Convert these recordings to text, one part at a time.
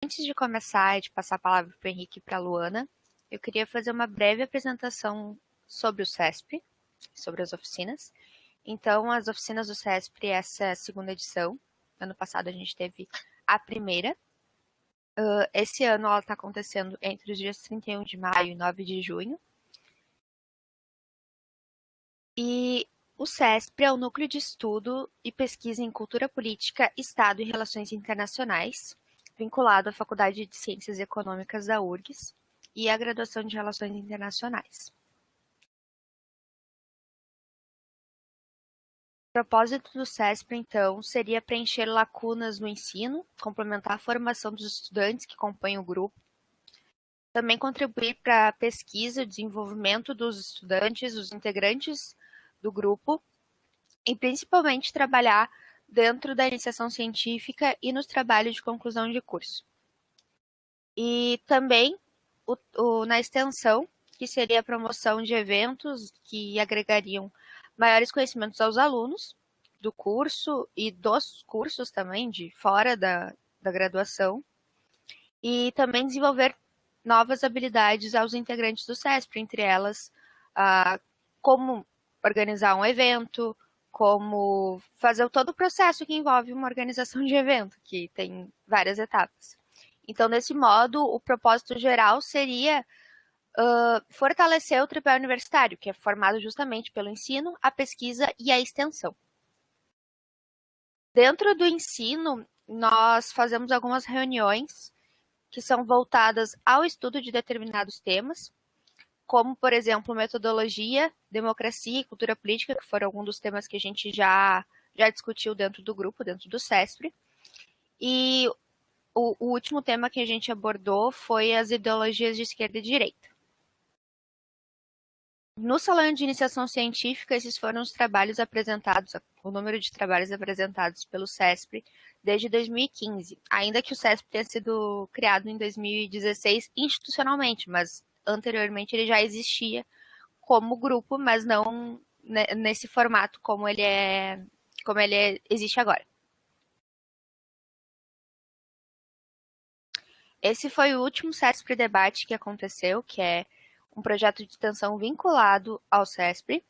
Antes de começar e de passar a palavra para o Henrique e para a Luana, eu queria fazer uma breve apresentação sobre o CESP, sobre as oficinas. Então, as oficinas do CESP, essa é a segunda edição. Ano passado a gente teve a primeira. Esse ano ela está acontecendo entre os dias 31 de maio e 9 de junho. E o CESP é o Núcleo de Estudo e Pesquisa em Cultura Política, Estado e Relações Internacionais, vinculado à Faculdade de Ciências Econômicas da URGS e à Graduação de Relações Internacionais. O propósito do CESP, então, seria preencher lacunas no ensino, complementar a formação dos estudantes que compõem o grupo, também contribuir para a pesquisa e desenvolvimento dos estudantes, os integrantes do grupo, e principalmente trabalhar dentro da iniciação científica e nos trabalhos de conclusão de curso. E também na extensão, que seria a promoção de eventos que agregariam maiores conhecimentos aos alunos do curso e dos cursos também, de fora da graduação, e também desenvolver novas habilidades aos integrantes do CESP, entre elas como organizar um evento, como fazer todo o processo que envolve uma organização de evento, que tem várias etapas. Então, desse modo, o propósito geral seria fortalecer o tripé universitário, que é formado justamente pelo ensino, a pesquisa e a extensão. Dentro do ensino, nós fazemos algumas reuniões que são voltadas ao estudo de determinados temas, como, por exemplo, metodologia, democracia e cultura política, que foram alguns dos temas que a gente já discutiu dentro do grupo, dentro do CESP. E o último tema que a gente abordou foi as ideologias de esquerda e direita. No salão de iniciação científica, esses foram os trabalhos apresentados, o número de trabalhos apresentados pelo CESP desde 2015, ainda que o CESP tenha sido criado em 2016 institucionalmente, mas anteriormente ele já existia como grupo, mas não nesse formato como ele existe agora. Esse foi o último CESP Debate que aconteceu, que é um projeto de extensão vinculado ao CESP,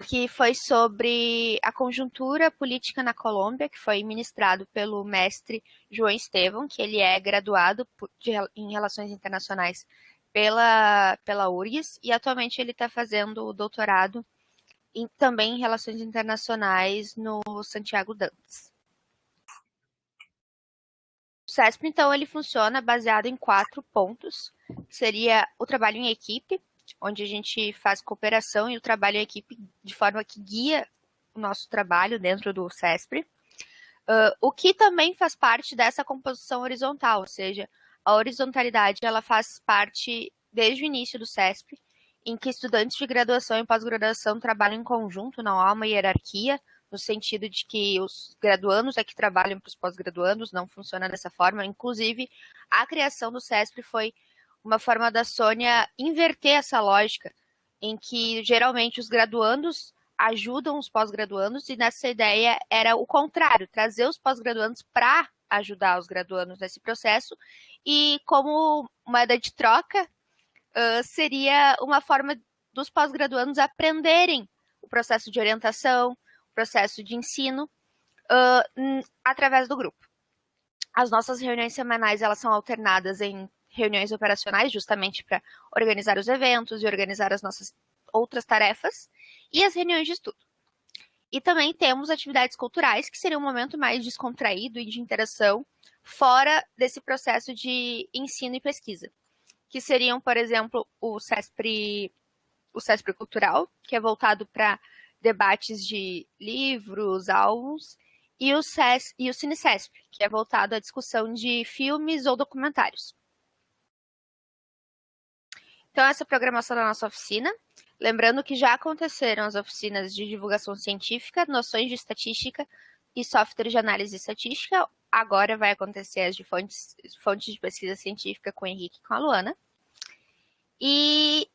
que foi sobre a conjuntura política na Colômbia, que foi ministrado pelo mestre João Estevão, que ele é graduado em Relações Internacionais pela URGS, e atualmente ele está fazendo o doutorado também em Relações Internacionais no Santiago Dantas. O CESP, então, ele funciona baseado em 4 pontos, que seria o trabalho em equipe, onde a gente faz cooperação e o trabalho em equipe de forma que guia o nosso trabalho dentro do CESP. O que também faz parte dessa composição horizontal, ou seja, a horizontalidade ela faz parte desde o início do CESP, em que estudantes de graduação e pós-graduação trabalham em conjunto, não há uma hierarquia, no sentido de que os graduandos é que trabalham para os pós-graduandos, não funciona dessa forma. Inclusive, a criação do CESP foi uma forma da Sônia inverter essa lógica, em que geralmente os graduandos ajudam os pós-graduandos, e nessa ideia era o contrário, trazer os pós-graduandos para ajudar os graduandos nesse processo, e como moeda de troca, seria uma forma dos pós-graduandos aprenderem o processo de orientação, o processo de ensino, através do grupo. As nossas reuniões semanais elas são alternadas em reuniões operacionais, justamente para organizar os eventos e organizar as nossas outras tarefas, e as reuniões de estudo. E também temos atividades culturais, que seria um momento mais descontraído e de interação, fora desse processo de ensino e pesquisa, que seriam, por exemplo, o CESP Cultural, que é voltado para debates de livros, álbuns, e o CineCesp, que é voltado à discussão de filmes ou documentários. Então, essa é a programação da nossa oficina. Lembrando que já aconteceram as oficinas de divulgação científica, noções de estatística e software de análise estatística. Agora vai acontecer as de fontes de pesquisa científica com o Henrique e com a Luana. E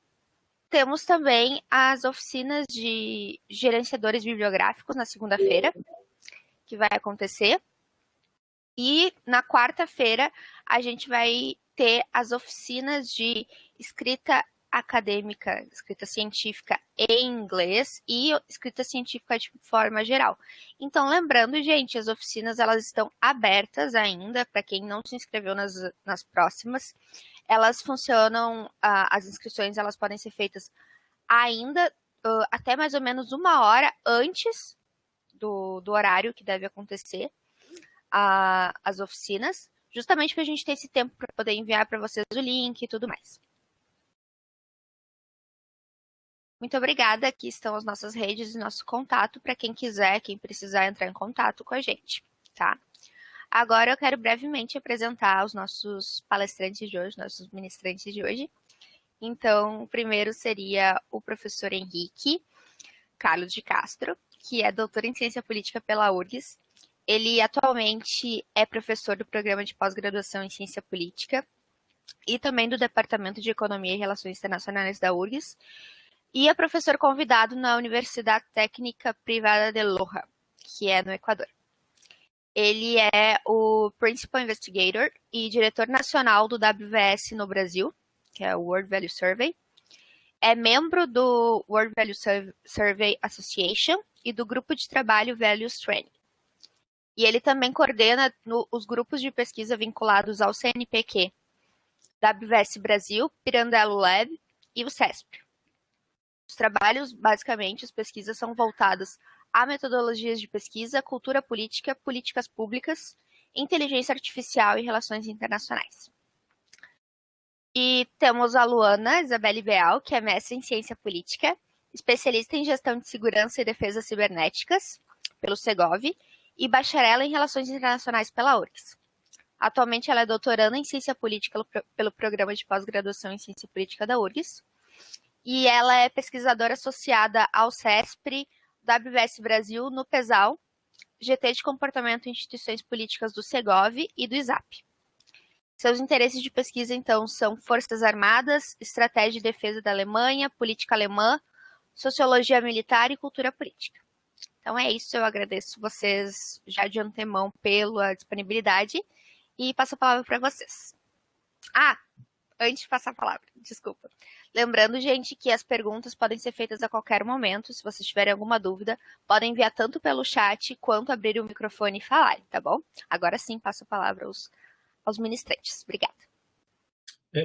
temos também as oficinas de gerenciadores bibliográficos na segunda-feira, que vai acontecer. E na quarta-feira a gente vai ter as oficinas de escrita acadêmica, escrita científica em inglês e escrita científica de forma geral. Então, lembrando, gente, as oficinas elas estão abertas ainda para quem não se inscreveu nas próximas. Elas funcionam, as inscrições elas podem ser feitas ainda até mais ou menos 1 hora antes do horário que deve acontecer as oficinas, justamente para a gente ter esse tempo para poder enviar para vocês o link e tudo mais. Muito obrigada. Aqui estão as nossas redes e nosso contato para quem quiser, quem precisar entrar em contato com a gente, tá? Agora eu quero brevemente apresentar os nossos palestrantes de hoje, nossos ministrantes de hoje. Então, o primeiro seria o professor Henrique Carlos de Castro, que é doutor em Ciência Política pela URGS. Ele atualmente é professor do programa de pós-graduação em Ciência Política e também do Departamento de Economia e Relações Internacionais da URGS. E é professor convidado na Universidade Técnica Privada de Loja, que é no Equador. Ele é o Principal Investigator e diretor nacional do WVS no Brasil, que é o World Value Survey. É membro do World Value Survey Association e do grupo de trabalho Values Training. E ele também coordena os grupos de pesquisa vinculados ao CNPq, WVS Brasil, Pirandello Lab e o CESP. Os trabalhos, basicamente, as pesquisas são voltadas a metodologias de pesquisa, cultura política, políticas públicas, inteligência artificial e relações internacionais. E temos a Luana Isabelle Beal, que é mestre em ciência política, especialista em gestão de segurança e defesa cibernéticas pelo Segov e bacharel em relações internacionais pela URGS. Atualmente ela é doutoranda em ciência política pelo programa de pós-graduação em ciência política da URGS. E ela é pesquisadora associada ao CESPRI, WVS Brasil, no PESAL, GT de Comportamento e Instituições Políticas do Segov e do ISAP. Seus interesses de pesquisa, então, são Forças Armadas, Estratégia de Defesa da Alemanha, Política Alemã, Sociologia Militar e Cultura Política. Então é isso, eu agradeço vocês já de antemão pela disponibilidade e passo a palavra para vocês. Antes de passar a palavra, desculpa. Lembrando, gente, que as perguntas podem ser feitas a qualquer momento. Se vocês tiverem alguma dúvida, podem enviar tanto pelo chat quanto abrir o microfone e falar, tá bom? Agora sim, passo a palavra aos ministrantes. Obrigada.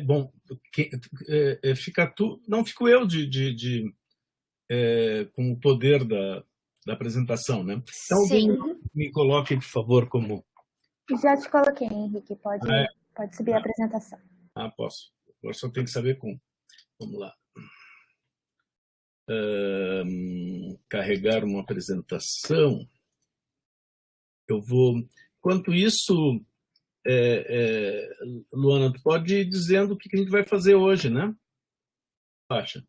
Bom, fica tu, não fico eu com o poder da apresentação, né? Então, Sim. me coloque, por favor, como... Já te coloquei, Henrique. Pode subir a apresentação. Posso. Agora só tenho que saber como. Vamos lá. Carregar uma apresentação. Eu vou... Enquanto isso, Luana, tu pode ir dizendo o que a gente vai fazer hoje, né? Acha?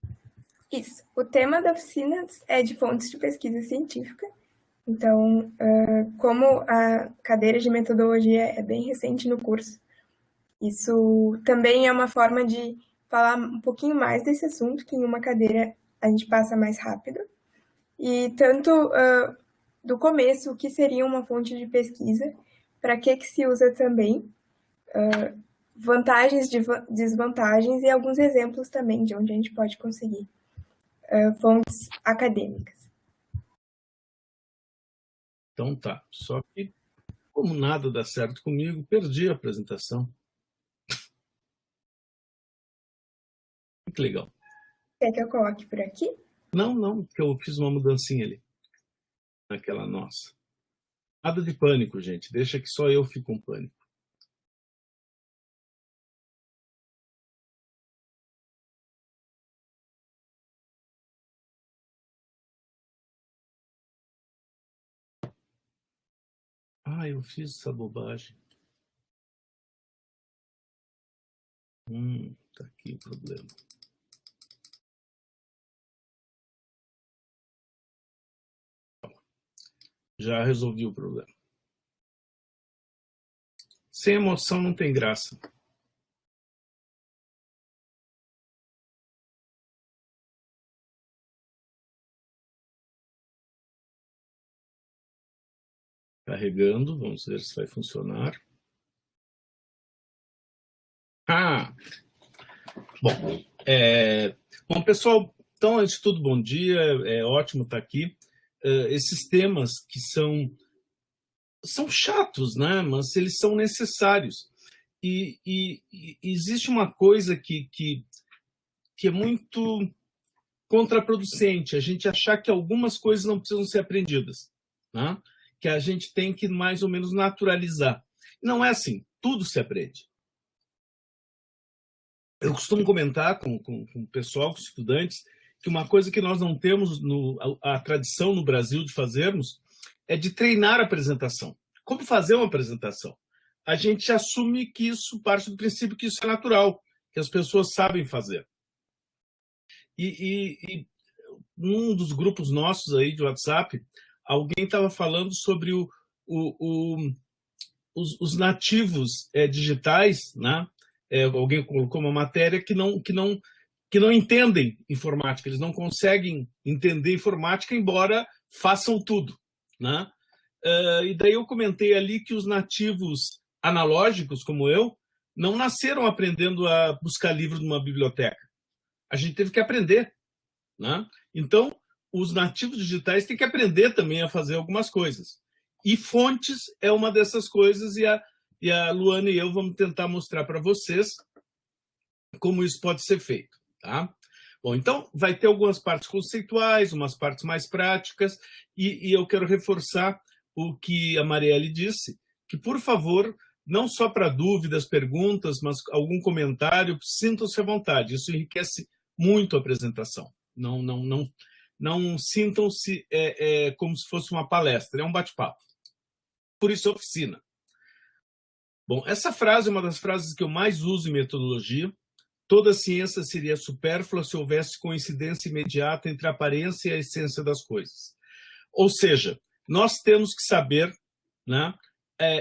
Isso. O tema da oficina é de fontes de pesquisa científica. Então, como a cadeira de metodologia é bem recente no curso, isso também é uma forma de falar um pouquinho mais desse assunto, que em uma cadeira a gente passa mais rápido. E tanto do começo, o que seria uma fonte de pesquisa, para que se usa também, vantagens, desvantagens e alguns exemplos também de onde a gente pode conseguir fontes acadêmicas. Então tá, só que como nada dá certo comigo, perdi a apresentação. Que legal. Quer que eu coloque por aqui? Não, porque eu fiz uma mudancinha ali. Naquela nossa. Nada de pânico, gente. Deixa que só eu fico com pânico. Eu fiz essa bobagem. Tá aqui o problema. Já resolvi o problema. Sem emoção não tem graça. Carregando, vamos ver se vai funcionar. Bom, pessoal, então, antes de tudo, bom dia, é ótimo estar aqui. Esses temas que são chatos, né? Mas eles são necessários. E existe uma coisa que é muito contraproducente, a gente achar que algumas coisas não precisam ser aprendidas, né? Que a gente tem que mais ou menos naturalizar. Não é assim, tudo se aprende. Eu costumo comentar com o pessoal, com os estudantes, que uma coisa que nós não temos a tradição no Brasil de fazermos é de treinar a apresentação. Como fazer uma apresentação? A gente assume que isso parte do princípio que isso é natural, que as pessoas sabem fazer. E num dos grupos nossos aí de WhatsApp, alguém estava falando sobre os nativos digitais, né? Alguém colocou uma matéria que não entendem informática, eles não conseguem entender informática, embora façam tudo, né? E daí eu comentei ali que os nativos analógicos, como eu, não nasceram aprendendo a buscar livro numa biblioteca. A gente teve que aprender, né? Então, os nativos digitais têm que aprender também a fazer algumas coisas. E fontes é uma dessas coisas, e a Luana e eu vamos tentar mostrar para vocês como isso pode ser feito, tá? Bom, então, vai ter algumas partes conceituais, umas partes mais práticas, e eu quero reforçar o que a Marielle disse, que, por favor, não só para dúvidas, perguntas, mas algum comentário, sintam-se à vontade. Isso enriquece muito a apresentação. Não sintam-se como se fosse uma palestra, é um bate-papo. Por isso, oficina. Bom, essa frase é uma das frases que eu mais uso em metodologia. Toda ciência seria supérflua se houvesse coincidência imediata entre a aparência e a essência das coisas. Ou seja, nós temos que saber, né,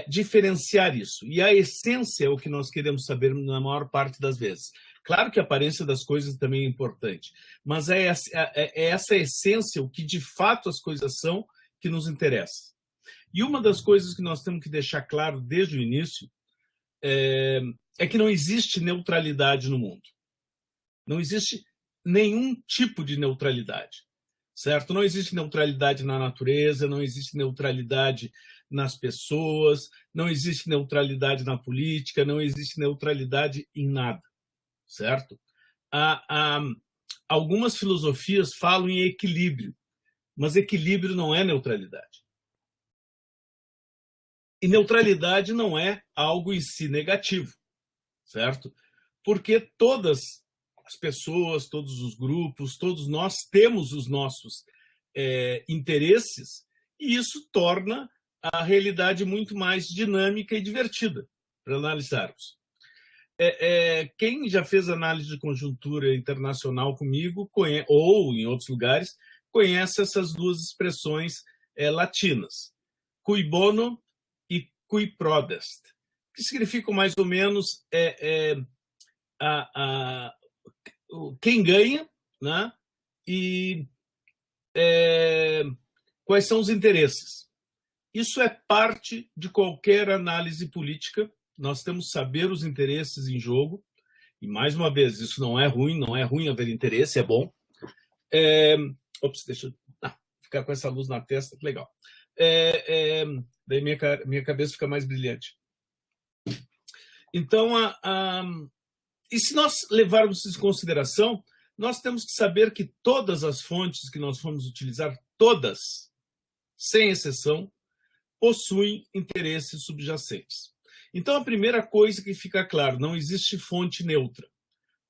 diferenciar isso. E a essência é o que nós queremos saber na maior parte das vezes. Claro que a aparência das coisas também é importante, mas é essa essência, o que de fato as coisas são, que nos interessa. E uma das coisas que nós temos que deixar claro desde o início é que não existe neutralidade no mundo. Não existe nenhum tipo de neutralidade, certo? Não existe neutralidade na natureza, não existe neutralidade nas pessoas, não existe neutralidade na política, não existe neutralidade em nada, certo? Algumas filosofias falam em equilíbrio, mas equilíbrio não é neutralidade. E neutralidade não é algo em si negativo, certo? Porque todas as pessoas, todos os grupos, todos nós temos os nossos interesses, e isso torna a realidade muito mais dinâmica e divertida para analisarmos. Quem já fez análise de conjuntura internacional comigo, ou em outros lugares, conhece essas duas expressões latinas, cui bono e cui prodest, que significam mais ou menos quem ganha, né? E quais são os interesses. Isso é parte de qualquer análise política. Nós temos que saber os interesses em jogo. E, mais uma vez, isso não é ruim haver interesse, é bom. Deixa eu ficar com essa luz na testa, que legal. Daí minha cabeça fica mais brilhante. Então, e se nós levarmos isso em consideração, nós temos que saber que todas as fontes que nós vamos utilizar, todas, sem exceção, possuem interesses subjacentes. Então, a primeira coisa que fica claro, não existe fonte neutra.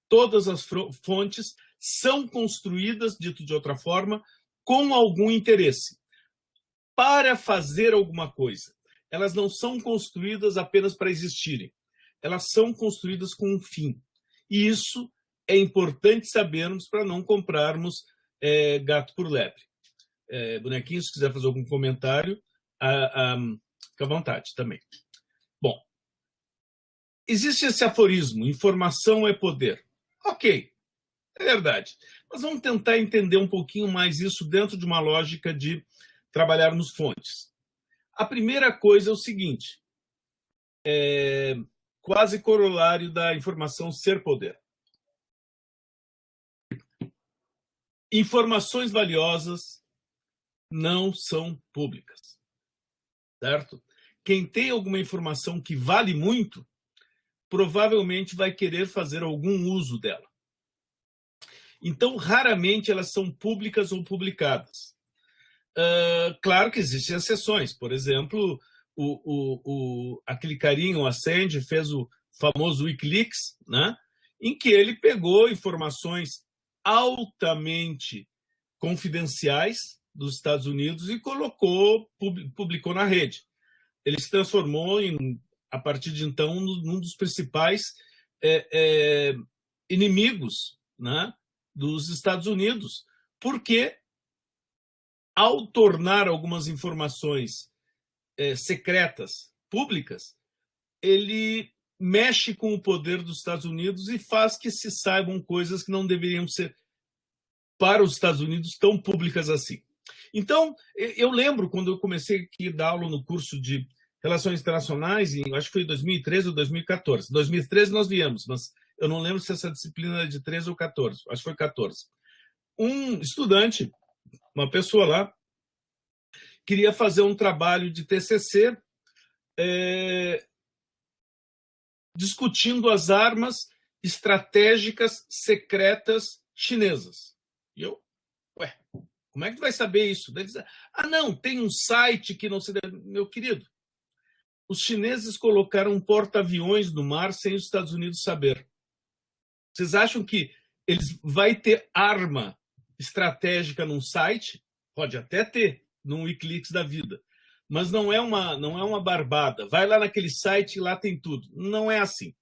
Todas as fontes são construídas, dito de outra forma, com algum interesse, para fazer alguma coisa. Elas não são construídas apenas para existirem. Elas são construídas com um fim. E isso é importante sabermos para não comprarmos gato por lebre. Bonequinho, se quiser fazer algum comentário, fica à vontade também. Bom, existe esse aforismo, informação é poder. Ok, é verdade. Mas vamos tentar entender um pouquinho mais isso dentro de uma lógica de trabalharmos fontes. A primeira coisa é o seguinte, quase corolário da informação ser poder. Informações valiosas não são públicas, certo? Quem tem alguma informação que vale muito, provavelmente vai querer fazer algum uso dela. Então, raramente elas são públicas ou publicadas. Claro que existem exceções. Por exemplo, aquele carinha, o Assange, fez o famoso Wikileaks, né? Em que ele pegou informações altamente confidenciais dos Estados Unidos e publicou na rede. Ele se transformou, a partir de então, num dos principais inimigos, né, dos Estados Unidos, porque, ao tornar algumas informações secretas públicas, ele mexe com o poder dos Estados Unidos e faz que se saibam coisas que não deveriam ser, para os Estados Unidos, tão públicas assim. Então, eu lembro, quando eu comecei a dar aula no curso de Relações Internacionais, acho que foi em 2013 ou 2014. Em 2013 nós viemos, mas eu não lembro se essa disciplina era de 13 ou 14, acho que foi 14. Um estudante, uma pessoa lá, queria fazer um trabalho de TCC discutindo as armas estratégicas secretas chinesas. E eu, como é que tu vai saber isso? Daí diz, não, tem um site que não se deve... Meu querido, os chineses colocaram um porta-aviões no mar sem os Estados Unidos saber. Vocês acham que eles vai ter arma estratégica num site? Pode até ter, num Wikileaks da vida. Mas não é uma barbada. Vai lá naquele site e lá tem tudo. Não é assim.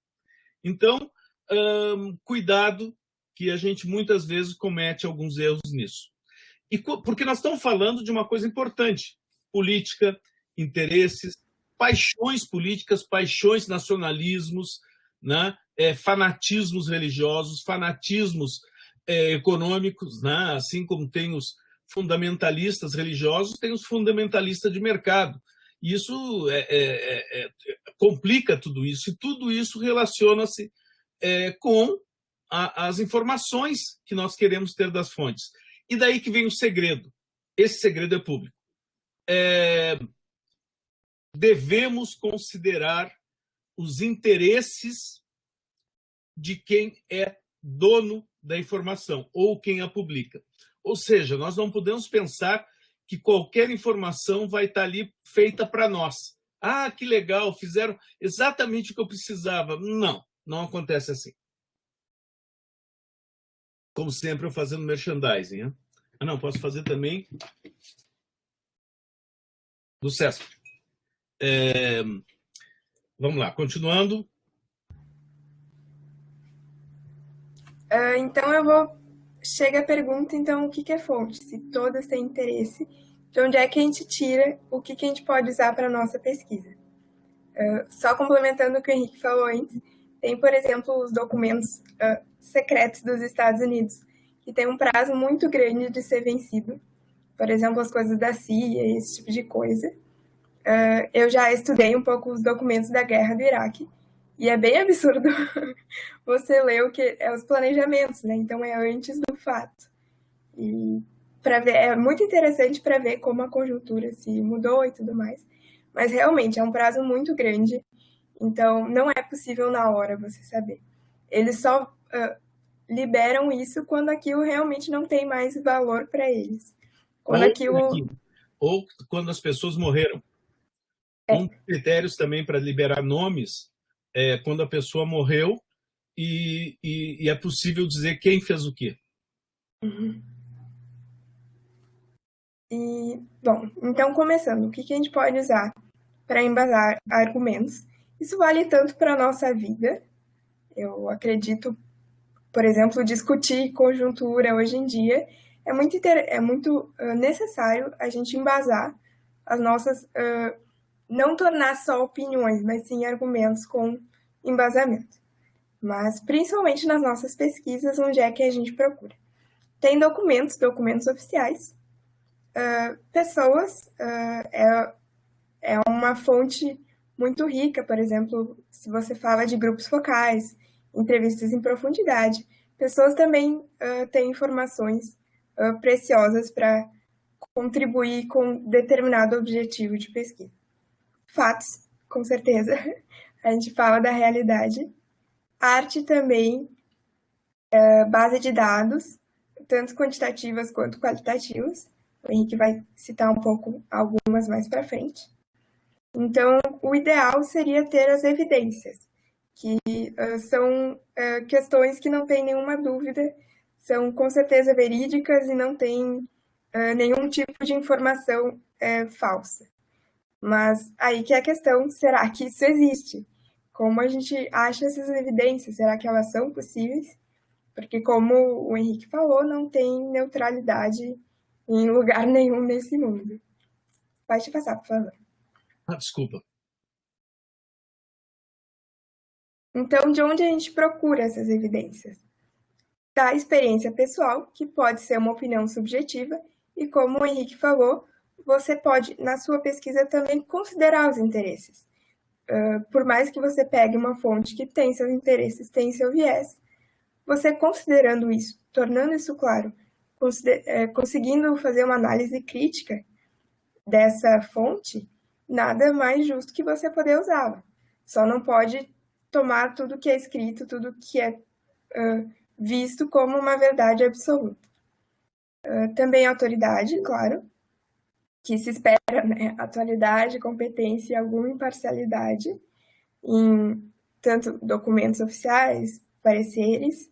Então, cuidado, que a gente muitas vezes comete alguns erros nisso. Porque nós estamos falando de uma coisa importante. Política, interesses, paixões políticas, paixões, nacionalismos, né? Fanatismos religiosos, fanatismos econômicos, né? Assim como tem os fundamentalistas religiosos, tem os fundamentalistas de mercado. Isso complica tudo isso, e tudo isso relaciona-se com as informações que nós queremos ter das fontes. E daí que vem o segredo. Esse segredo é público. Devemos considerar os interesses de quem é dono da informação ou quem a publica. Ou seja, nós não podemos pensar que qualquer informação vai estar ali feita para nós. Que legal, fizeram exatamente o que eu precisava. Não, não acontece assim. Como sempre, eu fazendo merchandising. Né? Não, posso fazer também do SESC. Vamos lá, continuando. Então, chega a pergunta, então, o que é fonte? Se todas têm interesse, de onde é que a gente tira o que a gente pode usar para a nossa pesquisa? Só complementando o que o Henrique falou antes, tem, por exemplo, os documentos secretos dos Estados Unidos, que tem um prazo muito grande de ser vencido. Por exemplo, as coisas da CIA, esse tipo de coisa. Eu já estudei um pouco os documentos da guerra do Iraque, e é bem absurdo você ler o que é os planejamentos, né? Então é antes do fato. E é muito interessante para ver como a conjuntura se mudou e tudo mais. Mas realmente é um prazo muito grande, então não é possível na hora você saber. Eles só liberam isso quando aquilo realmente não tem mais valor para eles. Ou quando as pessoas morreram. Um dos critérios também para liberar nomes é quando a pessoa morreu e é possível dizer quem fez o quê. Uhum. Bom, então começando, o que a gente pode usar para embasar argumentos? Isso vale tanto para a nossa vida. Eu acredito, por exemplo, discutir conjuntura hoje em dia é muito necessário a gente embasar as nossas... não tornar só opiniões, mas sim argumentos com embasamento. Mas principalmente nas nossas pesquisas, onde é que a gente procura. Tem documentos oficiais. Pessoas é uma fonte muito rica, por exemplo, se você fala de grupos focais, entrevistas em profundidade, pessoas também têm informações preciosas para contribuir com determinado objetivo de pesquisa. Fatos, com certeza, a gente fala da realidade. Arte também, base de dados, tanto quantitativas quanto qualitativas. O Henrique vai citar um pouco algumas mais para frente. Então, o ideal seria ter as evidências, que são questões que não tem nenhuma dúvida, são com certeza verídicas e não tem nenhum tipo de informação falsa. Mas aí que é a questão, será que isso existe? Como a gente acha essas evidências? Será que elas são possíveis? Porque, como o Henrique falou, não tem neutralidade em lugar nenhum nesse mundo. Pode passar, por favor. Desculpa. Então, de onde a gente procura essas evidências? Da experiência pessoal, que pode ser uma opinião subjetiva, e como o Henrique falou, você pode, na sua pesquisa, também considerar os interesses. Por mais que você pegue uma fonte que tem seus interesses, tem seu viés, você considerando isso, tornando isso claro, conseguindo fazer uma análise crítica dessa fonte, nada mais justo que você poder usá-la. Só não pode tomar tudo que é escrito, tudo que é visto como uma verdade absoluta. Também autoridade, claro, que se espera, né? Atualidade, competência e alguma imparcialidade em tanto documentos oficiais, pareceres,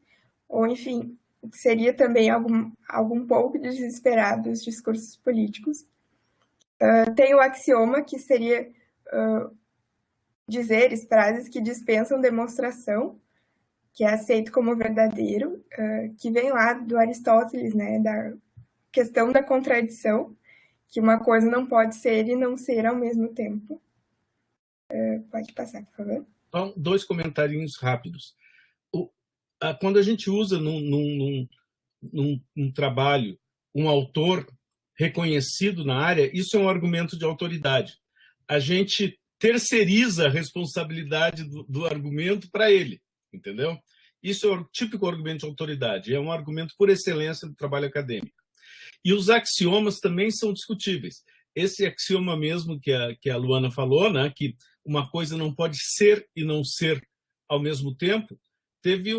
ou enfim, seria também algum pouco desesperado dos discursos políticos. Tem o axioma, que seria dizeres, frases que dispensam demonstração, que é aceito como verdadeiro, que vem lá do Aristóteles, né, da questão da contradição, que uma coisa não pode ser e não ser ao mesmo tempo. Pode passar, por favor. Então, 2 comentarinhos rápidos. Quando a gente usa num trabalho um autor reconhecido na área, isso é um argumento de autoridade. A gente terceiriza a responsabilidade do argumento para ele, entendeu? Isso é o típico argumento de autoridade, é um argumento por excelência do trabalho acadêmico. E os axiomas também são discutíveis. Esse axioma mesmo que a Luana falou, né, que uma coisa não pode ser e não ser ao mesmo tempo, teve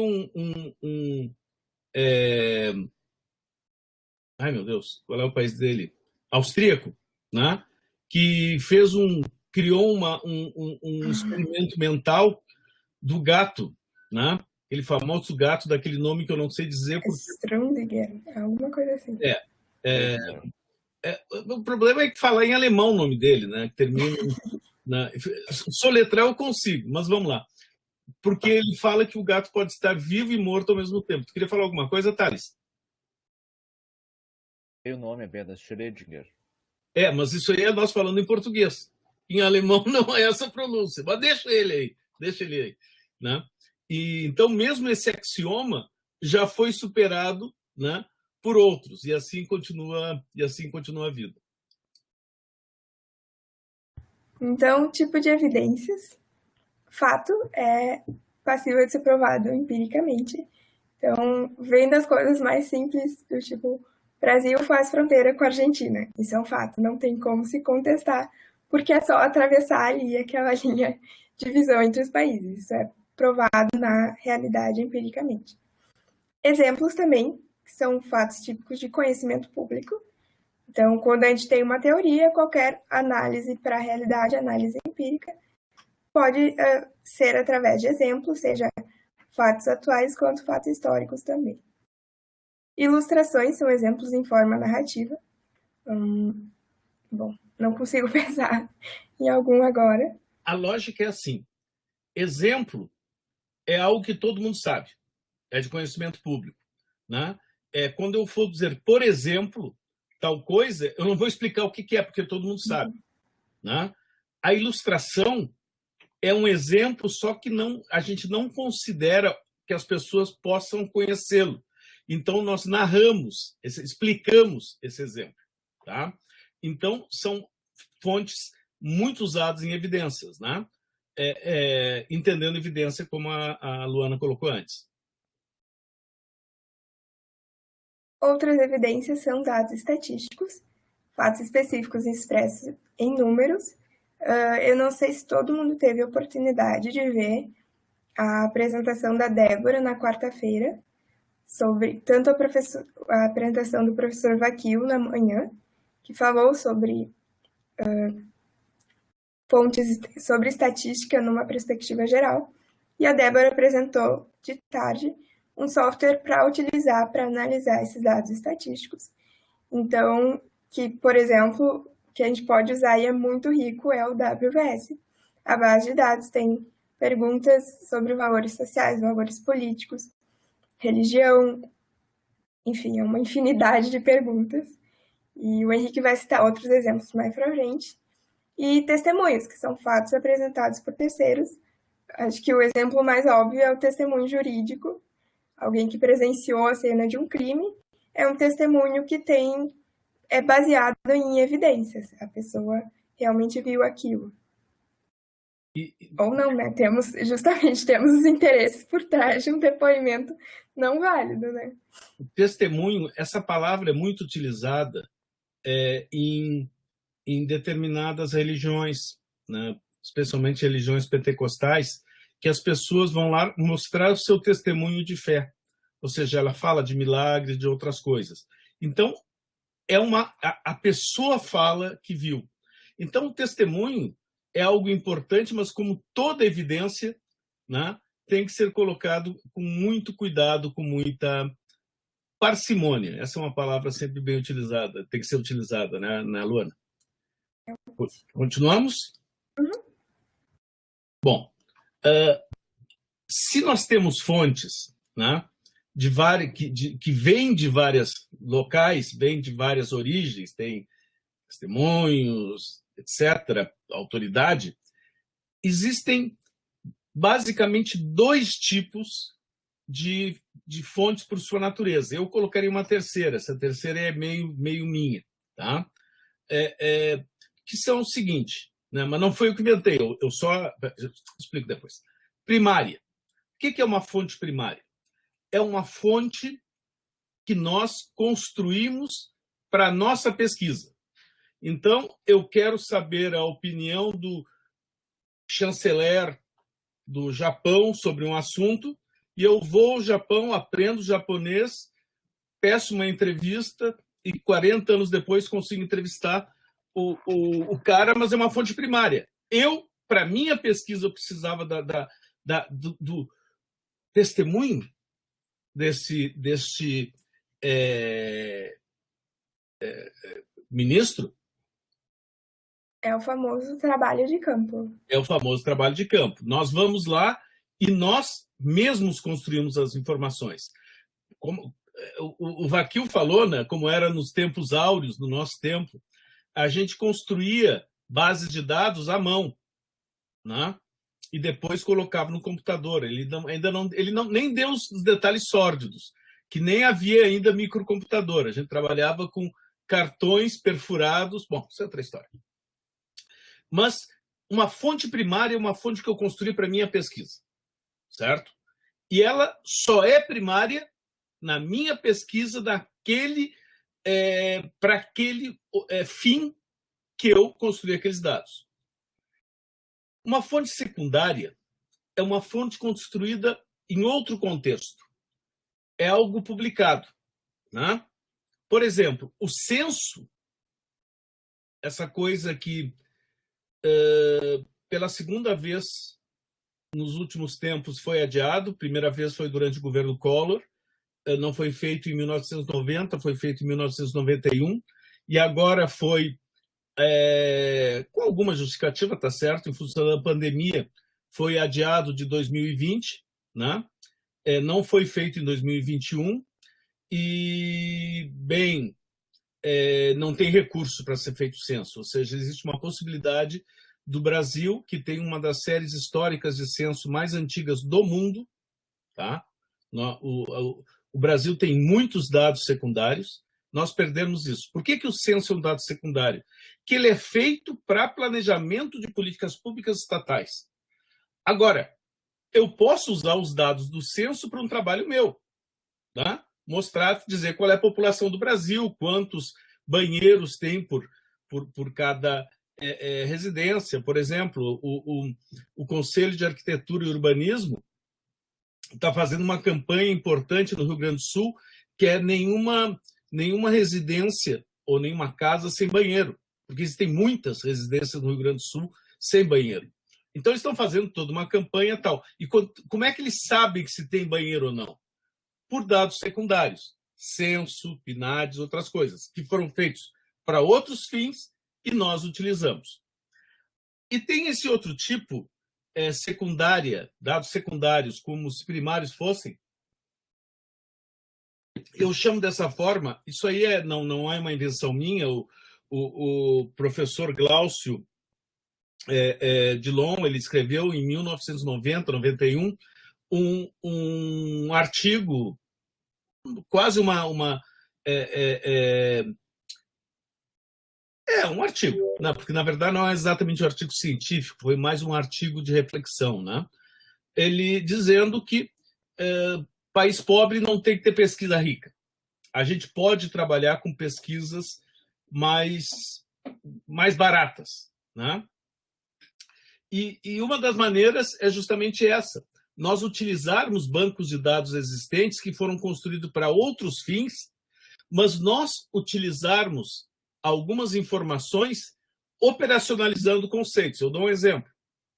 ai meu Deus, qual é o país dele? Austríaco, né, que criou um experimento mental do gato, né, aquele famoso gato daquele nome que eu não sei dizer. Schrödinger, alguma coisa assim. O problema é que falar em alemão o nome dele, né? Termina soletrar eu consigo, mas vamos lá. Porque ele fala que o gato pode estar vivo e morto ao mesmo tempo. Tu queria falar alguma coisa, Thales? O nome é Bernhard Schrödinger. Mas isso aí é nós falando em português. Em alemão não é essa pronúncia. Mas deixa ele aí, né? E então mesmo esse axioma já foi superado, né, por outros, e assim continua a vida. Então, tipo de evidências, fato é passível de ser provado empiricamente. Então, vem das coisas mais simples, do tipo, Brasil faz fronteira com a Argentina. Isso é um fato, não tem como se contestar, porque é só atravessar ali aquela linha de divisão entre os países. Isso é provado na realidade empiricamente. Exemplos também, que são fatos típicos de conhecimento público. Então, quando a gente tem uma teoria, qualquer análise para a realidade, análise empírica, pode ser através de exemplos, seja fatos atuais quanto fatos históricos também. Ilustrações são exemplos em forma narrativa. Bom, não consigo pensar em algum agora. A lógica é assim, exemplo é algo que todo mundo sabe, é de conhecimento público, né? Quando eu for dizer, por exemplo, tal coisa, eu não vou explicar o que é, porque todo mundo sabe, né? A ilustração é um exemplo, só que a gente não considera que as pessoas possam conhecê-lo. Então, nós narramos, explicamos esse exemplo, tá? Então, são fontes muito usados em evidências, né? Entendendo evidência como a Luana colocou antes. Outras evidências são dados estatísticos, fatos específicos expressos em números. Eu não sei se todo mundo teve a oportunidade de ver a apresentação da Débora na quarta-feira, sobre tanto a apresentação do professor Vaquil na manhã, que falou sobre fontes sobre estatística numa perspectiva geral, e a Débora apresentou de tarde um software para utilizar para analisar esses dados estatísticos. Então, que, por exemplo, que a gente pode usar e é muito rico é o WVS. A base de dados tem perguntas sobre valores sociais, valores políticos, religião, enfim, é uma infinidade de perguntas. E o Henrique vai citar outros exemplos mais para frente. E testemunhos, que são fatos apresentados por terceiros. Acho que o exemplo mais óbvio é o testemunho jurídico. Alguém que presenciou a cena de um crime é um testemunho que é baseado em evidências. A pessoa realmente viu aquilo. Ou não, né? Temos os interesses por trás de um depoimento não válido, né? O testemunho, essa palavra é muito utilizada em determinadas religiões, né? Especialmente religiões pentecostais, que as pessoas vão lá mostrar o seu testemunho de fé. Ou seja, ela fala de milagres, de outras coisas. Então, a pessoa fala que viu. Então, o testemunho é algo importante, mas como toda evidência, né, tem que ser colocado com muito cuidado, com muita parcimônia. Essa é uma palavra sempre bem utilizada, tem que ser utilizada, né, Luana? Continuamos? Uhum. Bom, se nós temos fontes, né, que vêm de vários locais, vêm de várias origens, tem testemunhos, etc., autoridade, existem basicamente dois tipos de fontes por sua natureza. Eu colocaria uma terceira, essa terceira é meio minha, tá? Que são o seguinte, né? Mas não foi eu que inventei, eu só explico depois. Primária. O que é uma fonte primária? É uma fonte que nós construímos para a nossa pesquisa. Então, eu quero saber a opinião do chanceler do Japão sobre um assunto, e eu vou ao Japão, aprendo japonês, peço uma entrevista e 40 anos depois consigo entrevistar o cara, mas é uma fonte primária. Para minha pesquisa, eu precisava do testemunho desse ministro. É o famoso trabalho de campo. É o famoso trabalho de campo. Nós vamos lá e nós mesmos construímos as informações. Como o Vaquil falou, né, como era nos tempos áureos, no nosso tempo, a gente construía bases de dados à mão, né? E depois colocava no computador. Ele nem deu os detalhes sórdidos, que nem havia ainda microcomputador. A gente trabalhava com cartões perfurados. Bom, isso é outra história. Mas uma fonte primária é uma fonte que eu construí para minha pesquisa, certo? E ela só é primária na minha pesquisa para aquele fim que eu construí aqueles dados. Uma fonte secundária é uma fonte construída em outro contexto. É algo publicado, né? Por exemplo, o censo, essa coisa que pela segunda vez nos últimos tempos foi adiado. Primeira vez foi durante o governo Collor, não foi feito em 1990, foi feito em 1991, e agora foi, com alguma justificativa, está certo, em função da pandemia, foi adiado de 2020, né? Não foi feito em 2021, e, bem, não tem recurso para ser feito o censo, ou seja, existe uma possibilidade do Brasil, que tem uma das séries históricas de censo mais antigas do mundo, tá? O Brasil tem muitos dados secundários, nós perdermos isso. Por que o censo é um dado secundário? Que ele é feito para planejamento de políticas públicas estatais. Agora, eu posso usar os dados do censo para um trabalho meu, tá? Mostrar, dizer qual é a população do Brasil, quantos banheiros tem por cada residência. Por exemplo, o Conselho de Arquitetura e Urbanismo está fazendo uma campanha importante no Rio Grande do Sul, que é nenhuma residência ou nenhuma casa sem banheiro, porque existem muitas residências no Rio Grande do Sul sem banheiro. Então, eles estão fazendo toda uma campanha tal. E como é que eles sabem se tem banheiro ou não? Por dados secundários, censo, PNADs, outras coisas, que foram feitos para outros fins e nós utilizamos. E tem esse outro tipo, secundária, dados secundários, como se primários fossem. Eu chamo dessa forma, isso aí não é uma invenção minha, o professor Glaucio Dillon, ele escreveu em 1990, 91, um artigo, quase um artigo, né? Porque na verdade não é exatamente um artigo científico, foi mais um artigo de reflexão, né? Ele dizendo que país pobre não tem que ter pesquisa rica. A gente pode trabalhar com pesquisas mais baratas, né? E uma das maneiras é justamente essa. Nós utilizarmos bancos de dados existentes que foram construídos para outros fins, mas nós utilizarmos algumas informações operacionalizando conceitos. Eu dou um exemplo.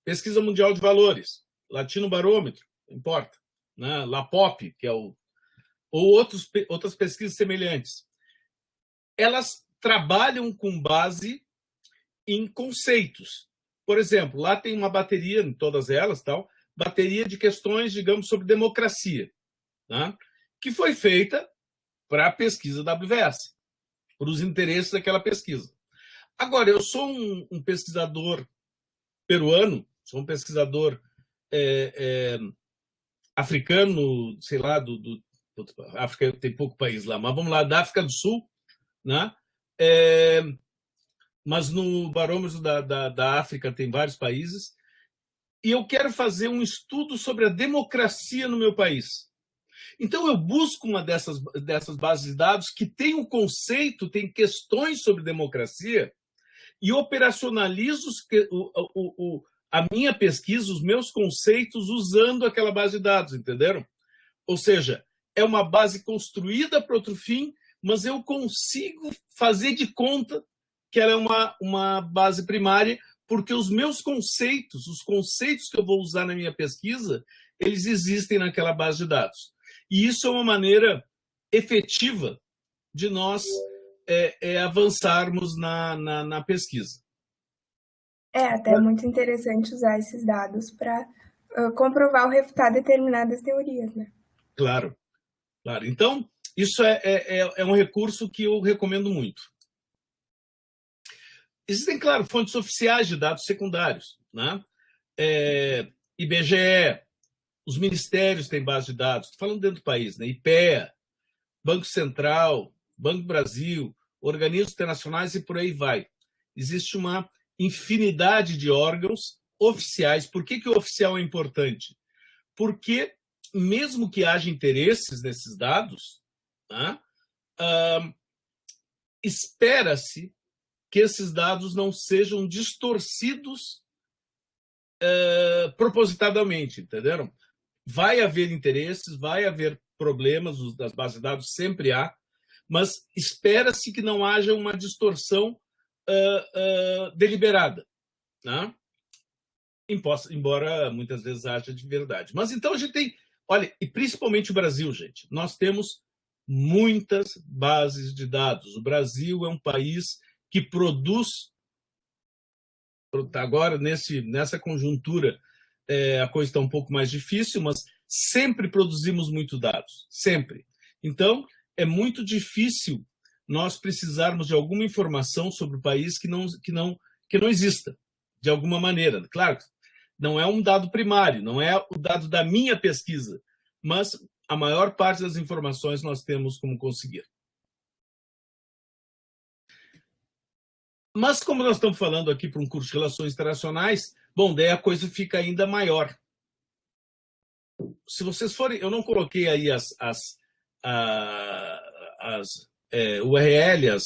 Pesquisa Mundial de Valores, Latino Barômetro, não importa, né? LAPOP, que é ou outras pesquisas semelhantes. Elas trabalham com base em conceitos. Por exemplo, lá tem uma bateria, em todas elas, bateria de questões, digamos, sobre democracia, né? Que foi feita para a pesquisa da WVS, para os interesses daquela pesquisa. Agora, eu sou um pesquisador peruano, sou um pesquisador africano, sei lá, África tem pouco país lá, mas vamos lá, da África do Sul, né? Mas no barômetro da África tem vários países, e eu quero fazer um estudo sobre a democracia no meu país. Então, eu busco uma dessas bases de dados que tem um conceito, tem questões sobre democracia, e operacionalizo a minha pesquisa, os meus conceitos, usando aquela base de dados, entenderam? Ou seja, é uma base construída para outro fim, mas eu consigo fazer de conta que ela é uma base primária, porque os meus conceitos, os conceitos que eu vou usar na minha pesquisa, eles existem naquela base de dados. E isso é uma maneira efetiva de nós avançarmos na pesquisa. É até muito interessante usar esses dados para comprovar ou refutar determinadas teorias, né? Claro, claro. Então, isso é um recurso que eu recomendo muito. Existem, claro, fontes oficiais de dados secundários, né? IBGE, os ministérios têm base de dados, estou falando dentro do país, né? IPEA, Banco Central, Banco Brasil, organismos internacionais e por aí vai. Existe uma infinidade de órgãos oficiais. Por que o oficial é importante? Porque, mesmo que haja interesses nesses dados, né, espera-se que esses dados não sejam distorcidos propositadamente, entenderam? Vai haver interesses, vai haver problemas, das bases de dados sempre há, mas espera-se que não haja uma distorção deliberada, né? Embora muitas vezes haja de verdade. Mas então a gente tem, olha, e principalmente o Brasil, gente, nós temos muitas bases de dados. O Brasil é um país que produz, agora nessa conjuntura a coisa está um pouco mais difícil, mas sempre produzimos muitos dados, sempre. Então, é muito difícil nós precisarmos de alguma informação sobre o país que não exista, de alguma maneira. Claro, não é um dado primário, não é o dado da minha pesquisa, mas a maior parte das informações nós temos como conseguir. Mas como nós estamos falando aqui para um curso de Relações Internacionais, bom, daí a coisa fica ainda maior. Se vocês forem, eu não coloquei aí as URL,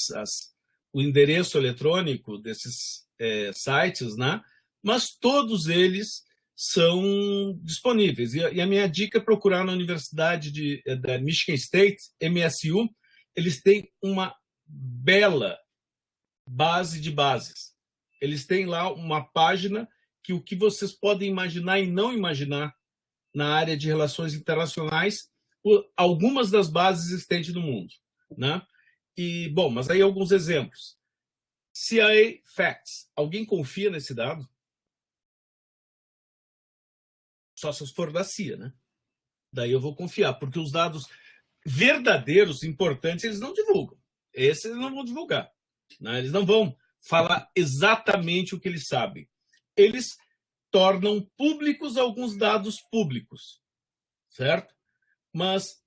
o endereço eletrônico desses sites, né? Mas todos eles são disponíveis. E a minha dica é procurar na Universidade da Michigan State, MSU, eles têm uma bela base de bases. Eles têm lá uma página que o que vocês podem imaginar e não imaginar na área de relações internacionais, algumas das bases existentes no mundo, né? E, bom, mas aí alguns exemplos. CIA Facts. Alguém confia nesse dado? Só se for da CIA, né? Daí eu vou confiar, porque os dados verdadeiros, importantes, eles não divulgam. Esses eles não vão divulgar, né? Eles não vão falar exatamente o que eles sabem. Eles tornam públicos alguns dados públicos, certo? Mas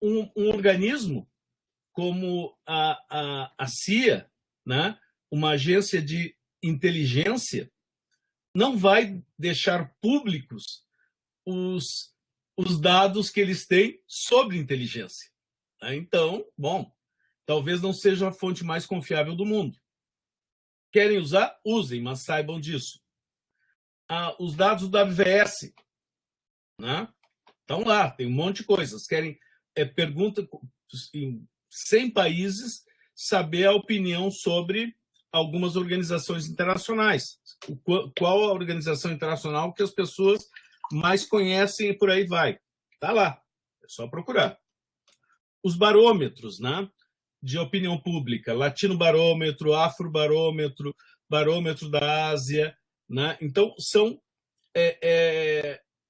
um organismo como a CIA, né, uma agência de inteligência, não vai deixar públicos os dados que eles têm sobre inteligência. Então, bom, talvez não seja a fonte mais confiável do mundo. Querem usar? Usem, mas saibam disso. Os dados do WVS, né? Estão lá, tem um monte de coisas. Querem, pergunta em 100 países, saber a opinião sobre algumas organizações internacionais. Qual a organização internacional que as pessoas mais conhecem e por aí vai. Está lá, é só procurar. Os barômetros, né, de opinião pública, Latino Barômetro, Afro Barômetro, Barômetro da Ásia, né? Então, são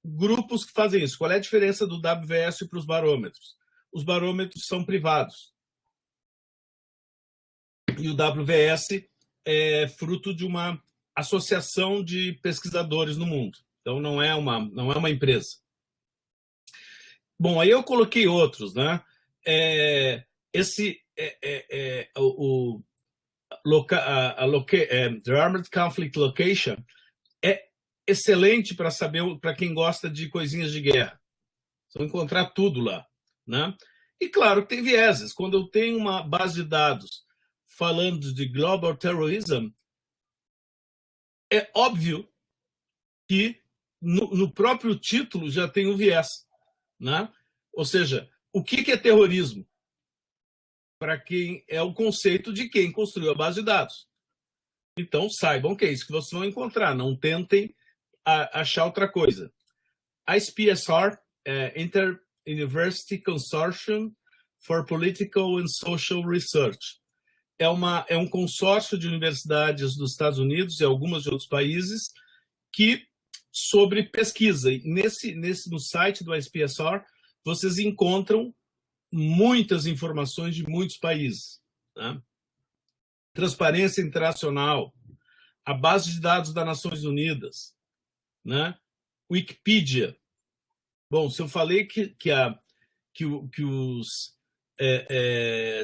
grupos que fazem isso. Qual é a diferença do WVS para os barômetros? Os barômetros são privados. E o WVS é fruto de uma associação de pesquisadores no mundo. Então, não é uma empresa. Bom, aí eu coloquei outros, né? The Armed Conflict Location é excelente para saber, para quem gosta de coisinhas de guerra. Vocês vão encontrar tudo lá, né? E claro que tem vieses. Quando eu tenho uma base de dados falando de global terrorism, é óbvio que no próprio título já tem um viés, né? Ou seja, o que é terrorismo? Para quem é o conceito de quem construiu a base de dados. Então, saibam que é isso que vocês vão encontrar. Não tentem achar outra coisa. A ISPSR, Inter-University Consortium for Political and Social Research, é um consórcio de universidades dos Estados Unidos e algumas de outros países sobre pesquisa. E no site do ISPSR, vocês encontram muitas informações de muitos países, né? Transparência Internacional, a base de dados das Nações Unidas, né? Wikipedia. Bom, se eu falei que os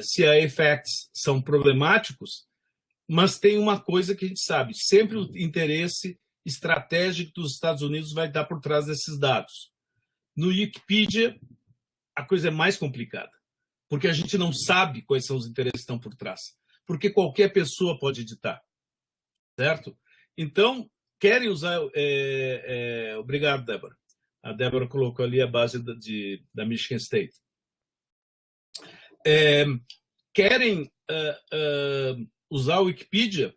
CIA Facts são problemáticos, mas tem uma coisa que a gente sabe, sempre o interesse estratégico dos Estados Unidos vai estar por trás desses dados. No Wikipedia, a coisa é mais complicada, porque a gente não sabe quais são os interesses que estão por trás, porque qualquer pessoa pode editar, certo? Então, querem usar... Obrigado, Débora. A Débora colocou ali a base da Michigan State. Querem usar o Wikipedia,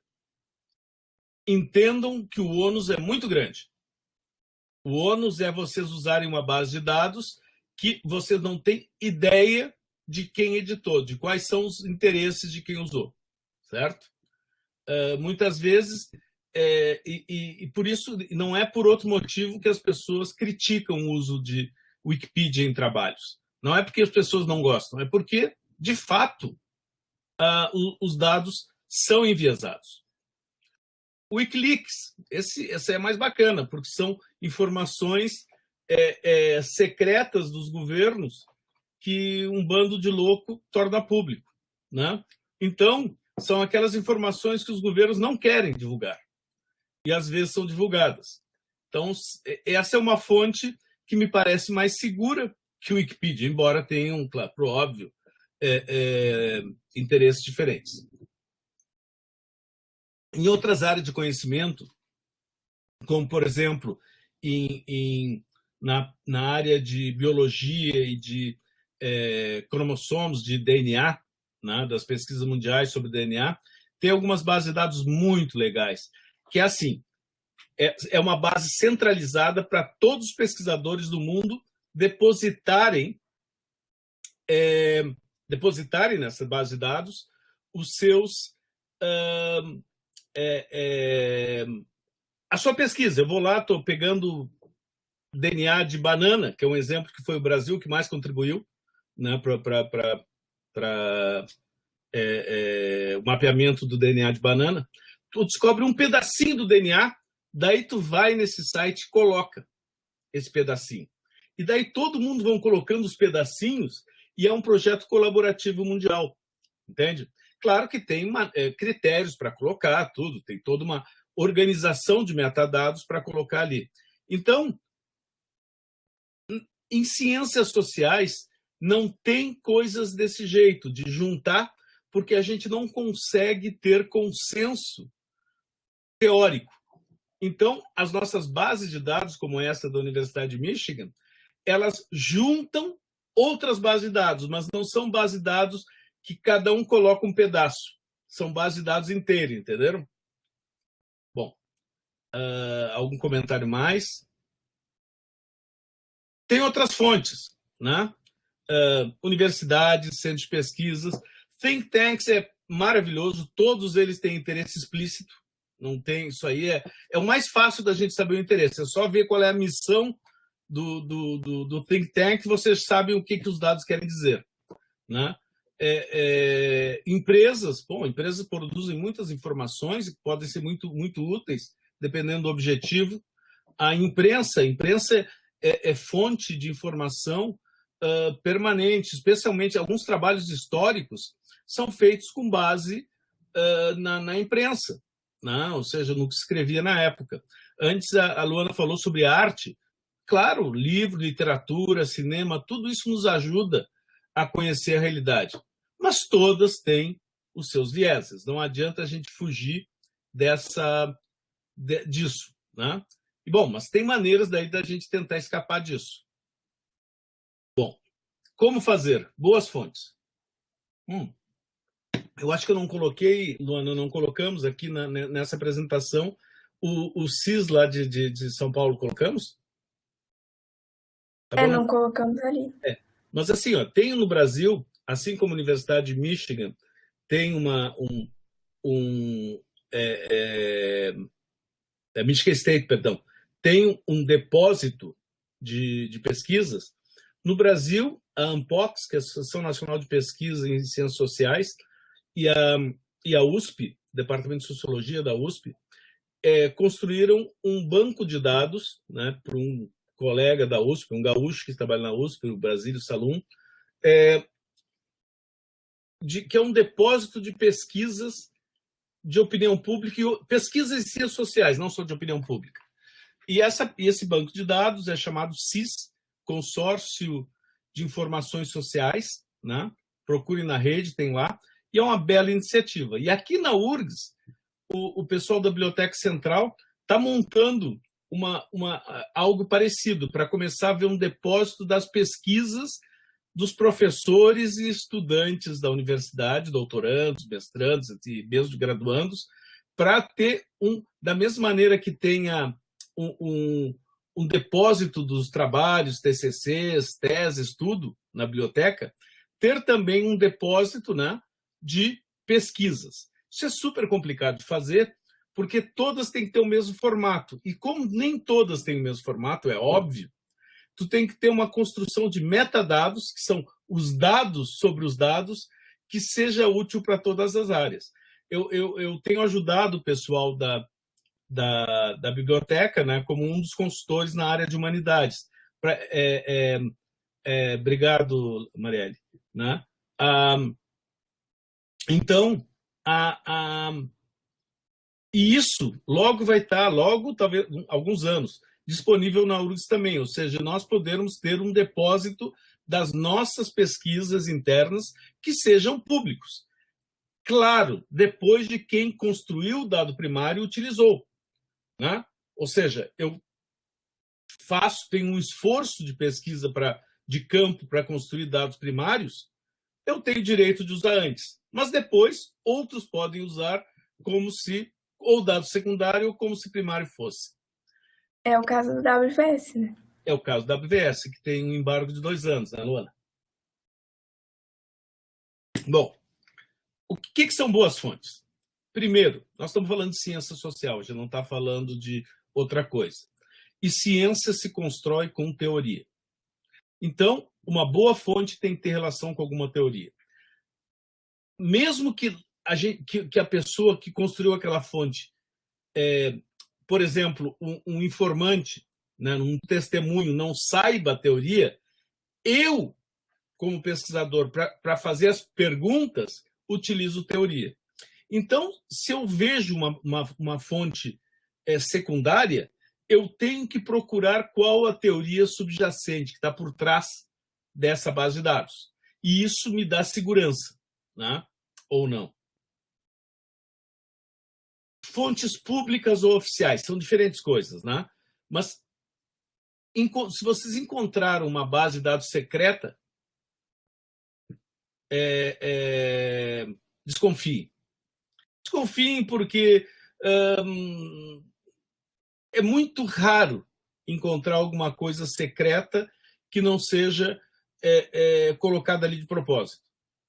entendam que o ônus é muito grande. O ônus é vocês usarem uma base de dados que vocês não têm ideia de quem editou, de quais são os interesses de quem usou, certo? Muitas vezes, e por isso, não é por outro motivo que as pessoas criticam o uso de Wikipedia em trabalhos. Não é porque as pessoas não gostam, é porque, de fato, os dados são enviesados. O Wikileaks, esse é mais bacana, porque são informações secretas dos governos que um bando de louco torna público, né? Então, são aquelas informações que os governos não querem divulgar e às vezes são divulgadas. Então, essa é uma fonte que me parece mais segura que o Wikipedia, embora tenham, claro, por óbvio, interesses diferentes. Em outras áreas de conhecimento, como, por exemplo, na área de biologia e de cromossomos, de DNA, né, das pesquisas mundiais sobre DNA, tem algumas bases de dados muito legais, que é assim, é uma base centralizada para todos os pesquisadores do mundo depositarem nessa base de dados os seus a sua pesquisa. Eu vou lá, estou pegando DNA de banana, que é um exemplo que foi o Brasil que mais contribuiu, né, para o mapeamento do DNA de banana. Tu descobre um pedacinho do DNA, daí tu vai nesse site e coloca esse pedacinho. E daí todo mundo vão colocando os pedacinhos e é um projeto colaborativo mundial, entende? Claro que tem critérios para colocar tudo, tem toda uma organização de metadados para colocar ali. Então, em ciências sociais, não tem coisas desse jeito, de juntar, porque a gente não consegue ter consenso teórico. Então, as nossas bases de dados, como essa da Universidade de Michigan, elas juntam outras bases de dados, mas não são bases de dados que cada um coloca um pedaço. São bases de dados inteiras, entenderam? Bom, algum comentário mais? Tem outras fontes, né? Universidades, centros de pesquisas, think tanks é maravilhoso, todos eles têm interesse explícito, não tem, isso aí é o mais fácil da gente saber o interesse, é só ver qual é a missão do think tank, vocês sabem o que os dados querem dizer, né? Empresas produzem muitas informações que podem ser muito, muito úteis, dependendo do objetivo. A imprensa é fonte de informação permanente, especialmente alguns trabalhos históricos são feitos com base na imprensa, né? Ou seja, no que se escrevia na época. Antes a Luana falou sobre arte. Claro, livro, literatura, cinema, tudo isso nos ajuda a conhecer a realidade. Mas todas têm os seus vieses. Não adianta a gente fugir disso, né? E, bom, mas tem maneiras daí da gente tentar escapar disso. Bom, como fazer? Boas fontes. Eu acho que eu não coloquei, Luana, não colocamos aqui nessa apresentação o CIS lá de São Paulo, colocamos? Tá não colocamos ali. Mas assim, ó, tem no Brasil, assim como a Universidade de Michigan, tem Michigan State, perdão, tem um depósito de pesquisas. No Brasil, a ANPOX, que é a Associação Nacional de Pesquisa em Ciências Sociais, e a USP, Departamento de Sociologia da USP, construíram um banco de dados, né, para um colega da USP, um gaúcho que trabalha na USP, o Brasílio Salum, que é um depósito de pesquisas de opinião pública, pesquisas em ciências sociais, não só de opinião pública. E esse banco de dados é chamado CIS, Consórcio de Informações Sociais, né? Procure na rede, tem lá, e é uma bela iniciativa. E aqui na URGS, o pessoal da Biblioteca Central está montando algo parecido, para começar a ver um depósito das pesquisas dos professores e estudantes da universidade, doutorandos, mestrandos e mesmo de graduandos, para ter da mesma maneira que tenha um depósito dos trabalhos, TCCs, teses, tudo na biblioteca, ter também um depósito, né, de pesquisas. Isso é super complicado de fazer, porque todas têm que ter o mesmo formato. E como nem todas têm o mesmo formato, é óbvio, tu tem que ter uma construção de metadados, que são os dados sobre os dados, que seja útil para todas as áreas. Eu tenho ajudado o pessoal da biblioteca, né, como um dos consultores na área de humanidades. Obrigado, Marielle. Né? Então, E isso logo vai estar, logo, talvez, alguns anos, disponível na URGS também, ou seja, nós podermos ter um depósito das nossas pesquisas internas que sejam públicos. Claro, depois de quem construiu o dado primário utilizou, né? Ou seja, eu tenho um esforço de pesquisa de campo para construir dados primários, eu tenho direito de usar antes. Mas depois, outros podem usar como se, ou dado secundário, ou como se primário fosse. É o caso do WVS, né? É o caso da WVS, que tem um embargo de 2 anos, né, Luana? Bom, o que são boas fontes? Primeiro, nós estamos falando de ciência social, já não está falando de outra coisa. E ciência se constrói com teoria. Então, uma boa fonte tem que ter relação com alguma teoria. Mesmo que a pessoa que construiu aquela fonte, por exemplo, um informante, né, um testemunho, não saiba a teoria, eu, como pesquisador, para fazer as perguntas, utilizo teoria. Então, se eu vejo uma fonte secundária, eu tenho que procurar qual a teoria subjacente que está por trás dessa base de dados. E isso me dá segurança, né? Ou não. Fontes públicas ou oficiais são diferentes coisas, né? Mas se vocês encontraram uma base de dados secreta, desconfiem. Desconfiem porque é muito raro encontrar alguma coisa secreta que não seja colocada ali de propósito,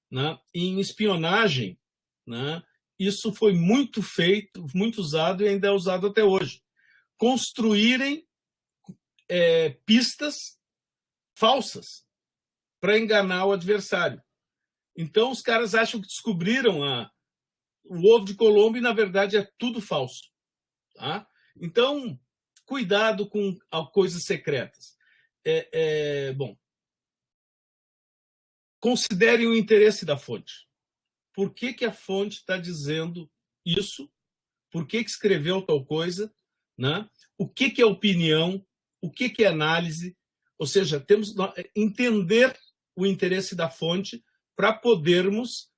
né? E em espionagem, né, isso foi muito feito, muito usado e ainda é usado até hoje. Construírem pistas falsas para enganar o adversário. Então, os caras acham que descobriram o ovo de Colombo e, na verdade, é tudo falso. Tá? Então, cuidado com coisas secretas. Bom, considerem o interesse da fonte. Por que a fonte está dizendo isso? Por que escreveu tal coisa? Né? O que é opinião? O que é análise? Ou seja, temos que entender o interesse da fonte para podermos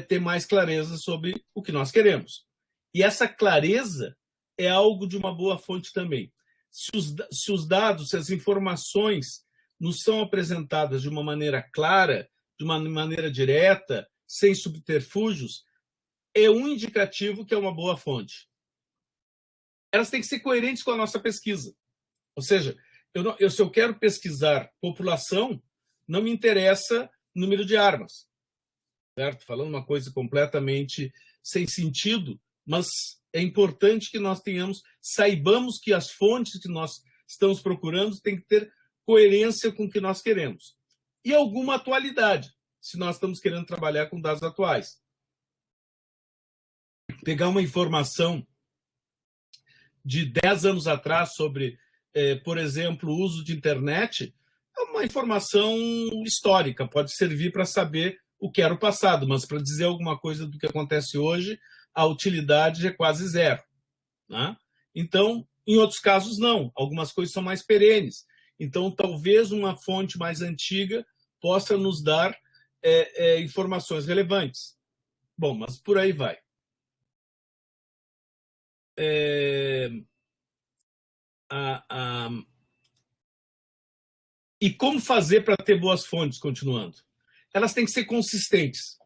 ter mais clareza sobre o que nós queremos. E essa clareza é algo de uma boa fonte também. Se os dados, se as informações nos são apresentadas de uma maneira clara, de uma maneira direta, sem subterfúgios, é um indicativo que é uma boa fonte. Elas têm que ser coerentes com a nossa pesquisa. Ou seja, se eu quero pesquisar população, não me interessa número de armas. Certo? Falando uma coisa completamente sem sentido, mas é importante que nós saibamos que as fontes que nós estamos procurando têm que ter coerência com o que nós queremos. E alguma atualidade, se nós estamos querendo trabalhar com dados atuais. Pegar uma informação de 10 anos atrás sobre, por exemplo, o uso de internet, é uma informação histórica, pode servir para saber o que era o passado, mas para dizer alguma coisa do que acontece hoje, a utilidade é quase zero. Né? Então, em outros casos, não. Algumas coisas são mais perenes. Então, talvez uma fonte mais antiga possa nos dar informações relevantes. Bom, mas por aí vai. E como fazer para ter boas fontes, continuando? Elas têm que ser consistentes.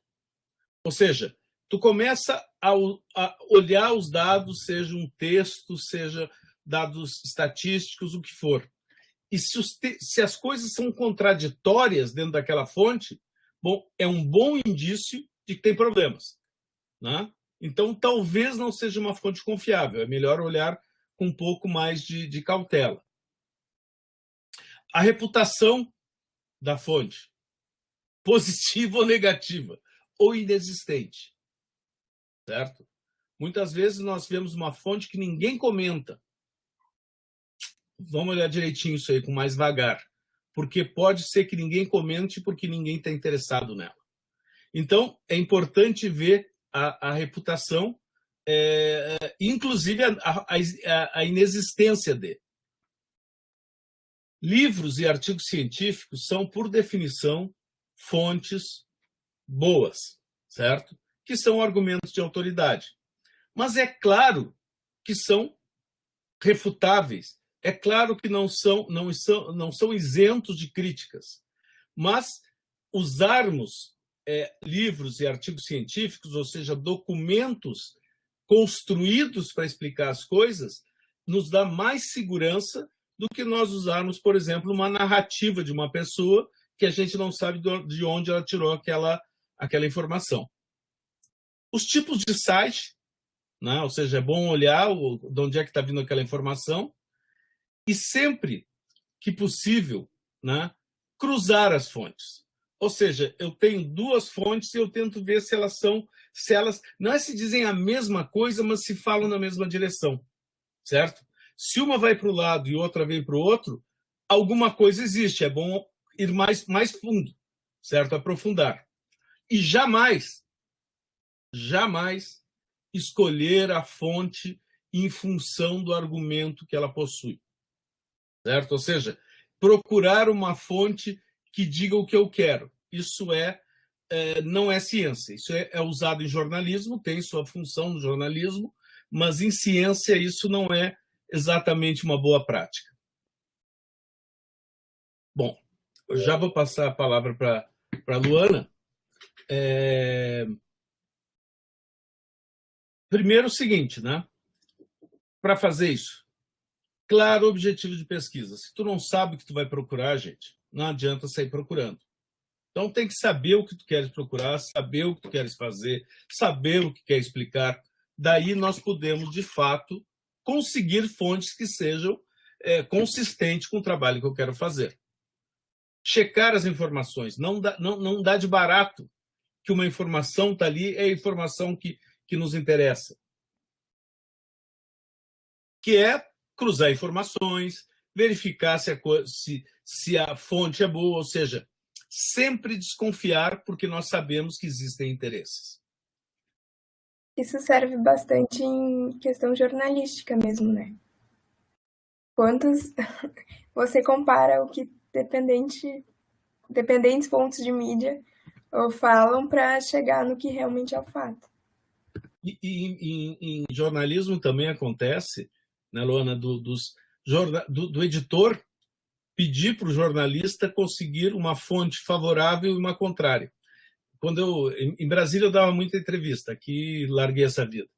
Ou seja, tu começa a olhar os dados, seja um texto, seja dados estatísticos, o que for. E se as coisas são contraditórias dentro daquela fonte, bom, é um bom indício de que tem problemas. Né? Então, talvez não seja uma fonte confiável. É melhor olhar com um pouco mais de cautela. A reputação da fonte, positiva ou negativa, ou inexistente. Certo? Muitas vezes nós vemos uma fonte que ninguém comenta. Vamos olhar direitinho isso aí, com mais vagar. Porque pode ser que ninguém comente porque ninguém está interessado nela. Então, é importante ver a reputação, inclusive a inexistência de. Livros e artigos científicos são, por definição, fontes boas, certo? Que são argumentos de autoridade. Mas é claro que são refutáveis, é claro que não são isentos de críticas. Mas usarmos livros e artigos científicos, ou seja, documentos construídos para explicar as coisas, nos dá mais segurança do que nós usarmos, por exemplo, uma narrativa de uma pessoa que a gente não sabe de onde ela tirou aquela informação. Os tipos de site, né? Ou seja, é bom olhar de onde é que está vindo aquela informação e sempre que possível, né, cruzar as fontes. Ou seja, eu tenho duas fontes e eu tento ver se elas não é se dizem a mesma coisa, mas se falam na mesma direção, certo? Se uma vai para o lado e outra vem para o outro, alguma coisa existe, é bom ir mais fundo, certo? Aprofundar. E jamais escolher a fonte em função do argumento que ela possui, certo? Ou seja, procurar uma fonte que diga o que eu quero. Isso não é ciência. Isso é usado em jornalismo, tem sua função no jornalismo, mas em ciência isso não é exatamente uma boa prática. Bom, eu já vou passar a palavra para a Luana. Primeiro o seguinte, né? Para fazer isso, claro objetivo de pesquisa. Se tu não sabe o que tu vai procurar, gente, não adianta sair procurando. Então tem que saber o que tu queres procurar, saber o que tu queres fazer, saber o que quer explicar. Daí nós podemos, de fato, conseguir fontes que sejam consistentes com o trabalho que eu quero fazer. Checar as informações. Não dá de barato que uma informação está ali, é a informação que nos interessa. Que é cruzar informações, verificar se a fonte é boa, ou seja, sempre desconfiar porque nós sabemos que existem interesses. Isso serve bastante em questão jornalística mesmo, né? Quantos você compara o que dependentes fontes de mídia falam para chegar no que realmente é o fato. E em jornalismo também acontece, né, Luana, do editor pedir para o jornalista conseguir uma fonte favorável e uma contrária. Em Brasília eu dava muita entrevista, aqui larguei essa vida.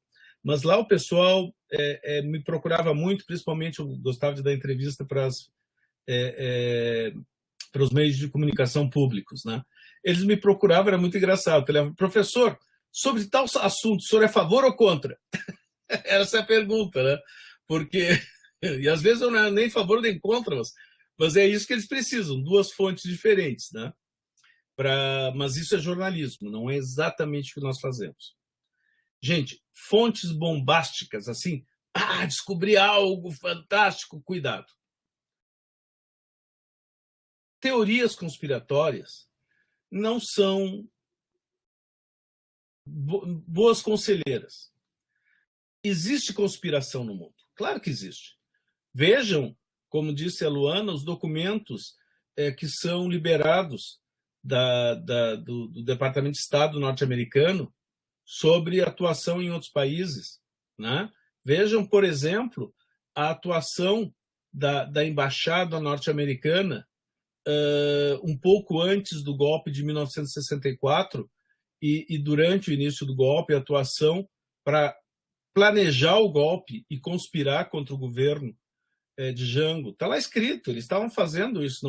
Mas lá o pessoal me procurava muito, principalmente eu gostava de dar entrevista para os meios de comunicação públicos, né? Eles me procuravam, era muito engraçado. Professor, sobre tal assunto, o senhor é a favor ou contra? Essa é a pergunta, né? Porque, e às vezes eu não é nem a favor nem contra, mas é isso que eles precisam, duas fontes diferentes, né? Mas isso é jornalismo, não é exatamente o que nós fazemos. Gente, fontes bombásticas, assim, descobri algo fantástico, cuidado. Teorias conspiratórias não são boas conselheiras. Existe conspiração no mundo? Claro que existe. Vejam, como disse a Luana, os documentos que são liberados do Departamento de Estado norte-americano sobre atuação em outros países, né? Vejam, por exemplo, a atuação da embaixada norte-americana um pouco antes do golpe de 1964 e durante o início do golpe, a atuação para planejar o golpe e conspirar contra o governo de Jango. Está lá escrito, eles estavam fazendo isso.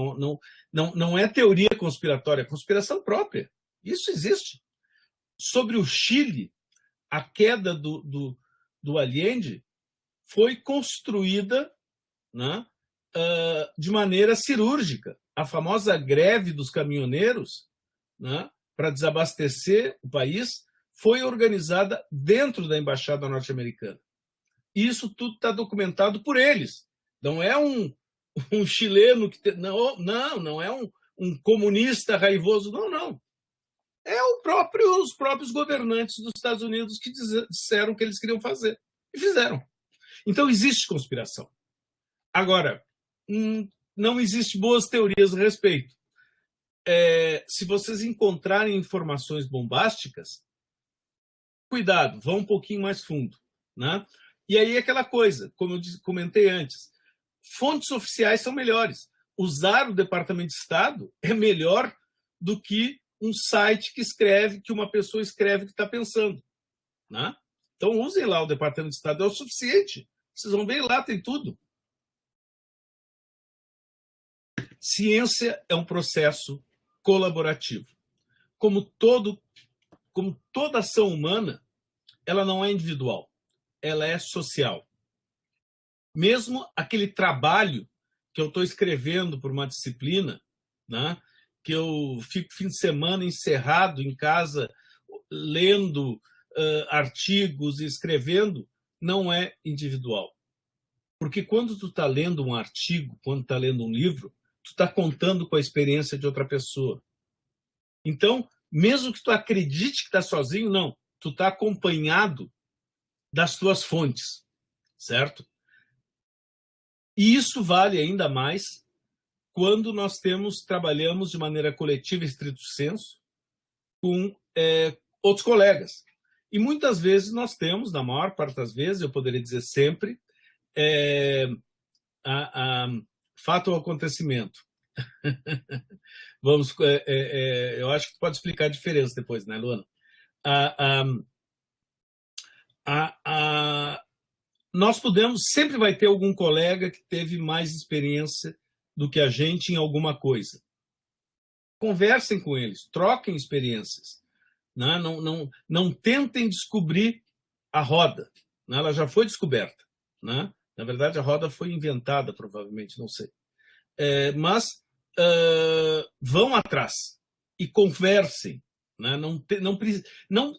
Não é teoria conspiratória, é conspiração própria. Isso existe. Sobre o Chile, a queda do Allende foi construída, né, de maneira cirúrgica. A famosa greve dos caminhoneiros, né, para desabastecer o país foi organizada dentro da embaixada norte-americana. Isso tudo está documentado por eles. Não é um chileno que não é um comunista raivoso, não. Os próprios governantes dos Estados Unidos que disseram que eles queriam fazer. E fizeram. Então, existe conspiração. Agora, não existe boas teorias a respeito. Se vocês encontrarem informações bombásticas, cuidado, vão um pouquinho mais fundo, né? E aí aquela coisa, como eu comentei antes, fontes oficiais são melhores. Usar o Departamento de Estado é melhor do que um site que uma pessoa escreve o que está pensando, né? Então usem lá o Departamento de Estado, é o suficiente. Vocês vão ver lá, tem tudo. Ciência é um processo colaborativo. Como toda ação humana, ela não é individual, ela é social. Mesmo aquele trabalho que eu estou escrevendo por uma disciplina, né, que eu fico fim de semana encerrado em casa, lendo artigos e escrevendo, não é individual. Porque quando tu está lendo um artigo, quando está lendo um livro, tu está contando com a experiência de outra pessoa. Então, mesmo que tu acredite que está sozinho, não. Tu está acompanhado das tuas fontes, certo? E isso vale ainda mais quando nós trabalhamos de maneira coletiva, estrito senso, com outros colegas. E muitas vezes nós temos, na maior parte das vezes, eu poderia dizer sempre, fato ou acontecimento. Eu acho que tu pode explicar a diferença depois, né, Luana? Nós sempre vai ter algum colega que teve mais experiência do que a gente em alguma coisa. Conversem com eles, troquem experiências. Né? Não tentem descobrir a roda. Né? Ela já foi descoberta. Né? Na verdade, a roda foi inventada, provavelmente, não sei. Mas vão atrás e conversem. Né?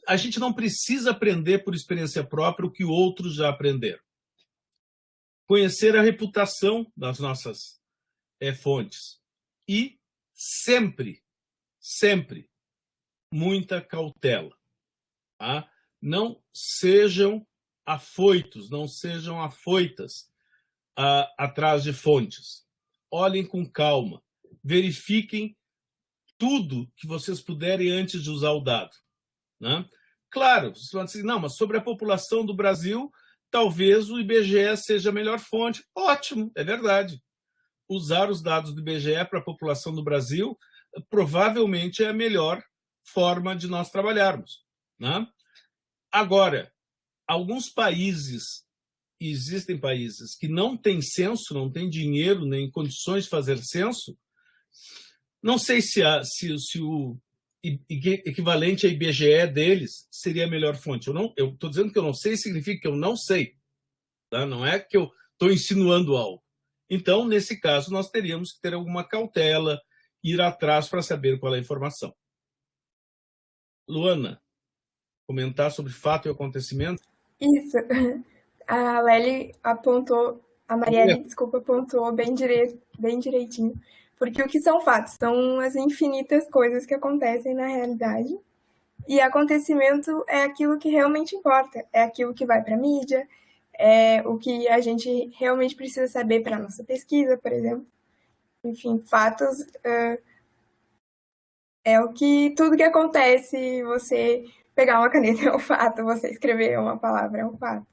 A gente não precisa aprender por experiência própria o que outros já aprenderam. Conhecer a reputação das nossas fontes. E sempre, muita cautela. Tá? Não sejam afoitos, não sejam afoitas atrás de fontes. Olhem com calma. Verifiquem tudo que vocês puderem antes de usar o dado. Né? Claro, vocês vão dizer, não, mas sobre a população do Brasil, talvez o IBGE seja a melhor fonte. Ótimo, é verdade. Usar os dados do IBGE para a população do Brasil provavelmente é a melhor forma de nós trabalharmos. Né? Agora, existem países que não têm censo, não têm dinheiro nem condições de fazer censo. Não sei se o equivalente a IBGE deles seria a melhor fonte. Eu estou dizendo que eu não sei, significa que eu não sei. Tá? Não é que eu estou insinuando algo. Então, nesse caso, nós teríamos que ter alguma cautela, ir atrás para saber qual é a informação. Luana, comentar sobre fato e acontecimento? Isso. A Lely apontou, a Marielle, desculpa, apontou bem direitinho. Porque o que são fatos? São as infinitas coisas que acontecem na realidade. E acontecimento é aquilo que realmente importa. É aquilo que vai para a mídia, é o que a gente realmente precisa saber para a nossa pesquisa, por exemplo. Enfim, fatos tudo que acontece, você pegar uma caneta é um fato, você escrever uma palavra é um fato.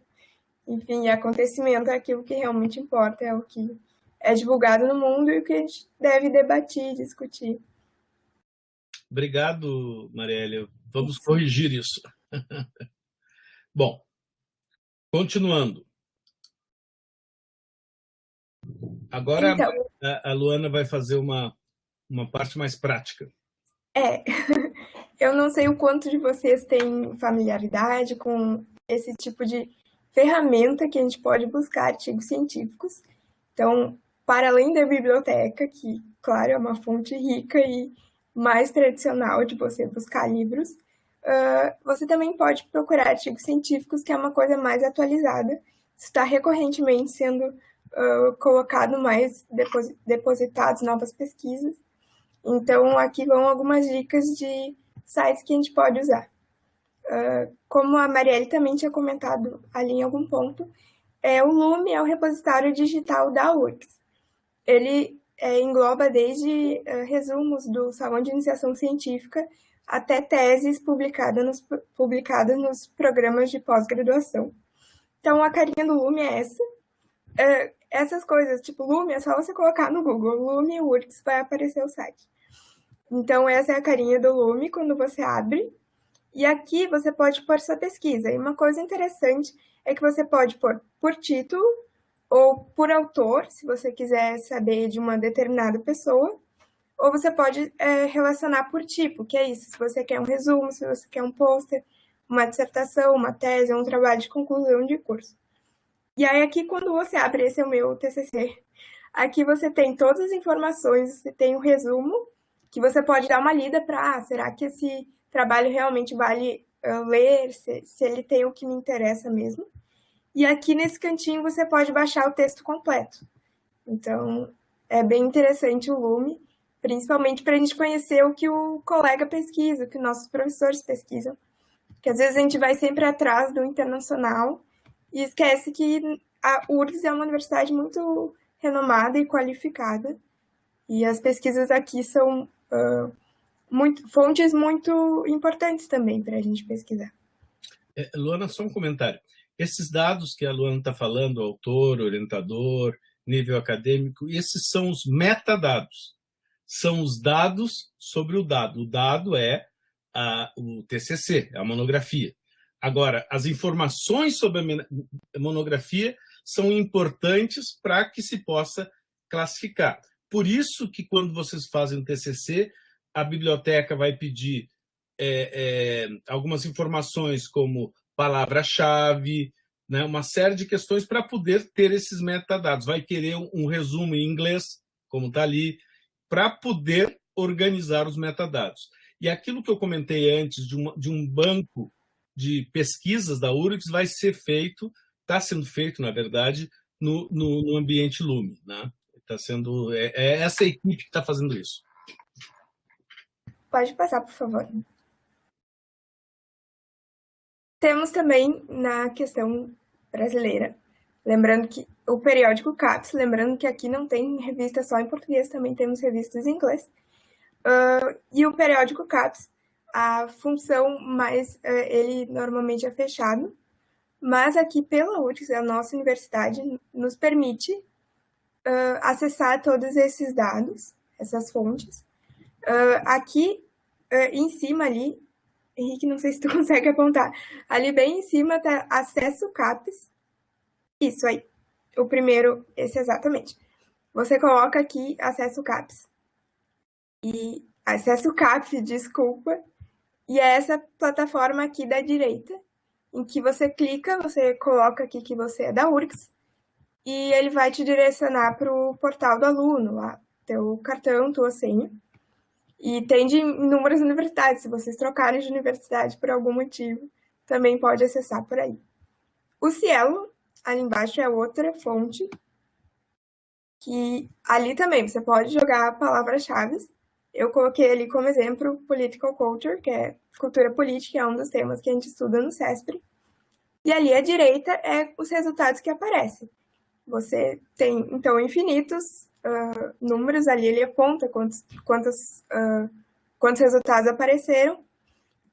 Enfim, acontecimento é aquilo que realmente importa, é o que é divulgado no mundo e o que a gente deve debater, discutir. Obrigado, Marielle. Vamos corrigir isso. Bom, continuando. Agora então, a Luana vai fazer uma parte mais prática. Eu não sei o quanto de vocês têm familiaridade com esse tipo de ferramenta que a gente pode buscar artigos científicos. Então, para além da biblioteca, que, claro, é uma fonte rica e mais tradicional de você buscar livros, você também pode procurar artigos científicos, que é uma coisa mais atualizada. Está recorrentemente sendo colocado mais, depositados novas pesquisas. Então, aqui vão algumas dicas de sites que a gente pode usar. Como a Marielle também tinha comentado ali em algum ponto, o Lume é o repositório digital da URGS. Ele engloba desde resumos do Salão de Iniciação Científica até teses publicadas nos programas de pós-graduação. Então, a carinha do Lume é essa. Essas coisas, tipo Lume, é só você colocar no Google, Lume URGS, vai aparecer o site. Então, essa é a carinha do Lume quando você abre. E aqui você pode pôr sua pesquisa. E uma coisa interessante é que você pode pôr por título ou por autor, se você quiser saber de uma determinada pessoa, ou você pode relacionar por tipo, que é isso, se você quer um resumo, se você quer um pôster, uma dissertação, uma tese, um trabalho de conclusão de curso. E aí aqui, quando você abre, esse é o meu TCC, aqui você tem todas as informações, você tem um resumo, que você pode dar uma lida para, será que esse trabalho realmente vale ler, se ele tem o que me interessa mesmo. E aqui nesse cantinho você pode baixar o texto completo. Então, é bem interessante o Lume, principalmente para a gente conhecer o que o colega pesquisa, o que nossos professores pesquisam. Porque às vezes a gente vai sempre atrás do internacional e esquece que a URGS é uma universidade muito renomada e qualificada. E as pesquisas aqui são fontes muito importantes também para a gente pesquisar. Luana, só um comentário. Esses dados que a Luana está falando, autor, orientador, nível acadêmico, esses são os metadados. São os dados sobre o dado. O dado é o TCC, a monografia. Agora, as informações sobre a monografia são importantes para que se possa classificar. Por isso que quando vocês fazem o TCC, a biblioteca vai pedir algumas informações como palavra-chave, né, uma série de questões para poder ter esses metadados. Vai querer um resumo em inglês, como está ali, para poder organizar os metadados. E aquilo que eu comentei antes de um banco de pesquisas da URGS vai ser feito, está sendo feito, na verdade, no ambiente Lume. Né? Tá sendo, essa equipe que está fazendo isso. Pode passar, por favor. Temos também na questão brasileira, lembrando que o periódico CAPES, lembrando que aqui não tem revista só em português, também temos revistas em inglês. E o periódico CAPES, a função mais, ele normalmente é fechado, mas aqui pela URGS, a nossa universidade, nos permite acessar todos esses dados, essas fontes. Aqui em cima ali, Henrique, não sei se tu consegue apontar, ali bem em cima tá acesso CAPES. Isso aí, o primeiro, esse exatamente. Você coloca aqui acesso CAPES. E acesso CAPES, desculpa. E é essa plataforma aqui da direita, em que você clica, você coloca aqui que você é da URGS, e ele vai te direcionar para o portal do aluno, lá, teu cartão, tua senha. E tem de inúmeras universidades, se vocês trocarem de universidade por algum motivo, também pode acessar por aí. O Cielo, ali embaixo, é outra fonte, que ali também você pode jogar palavras-chave. Eu coloquei ali como exemplo Political Culture, que é cultura política, é um dos temas que a gente estuda no CESP. E ali à direita é os resultados que aparecem. Você tem, então, infinitos números, ali ele aponta quantos resultados apareceram.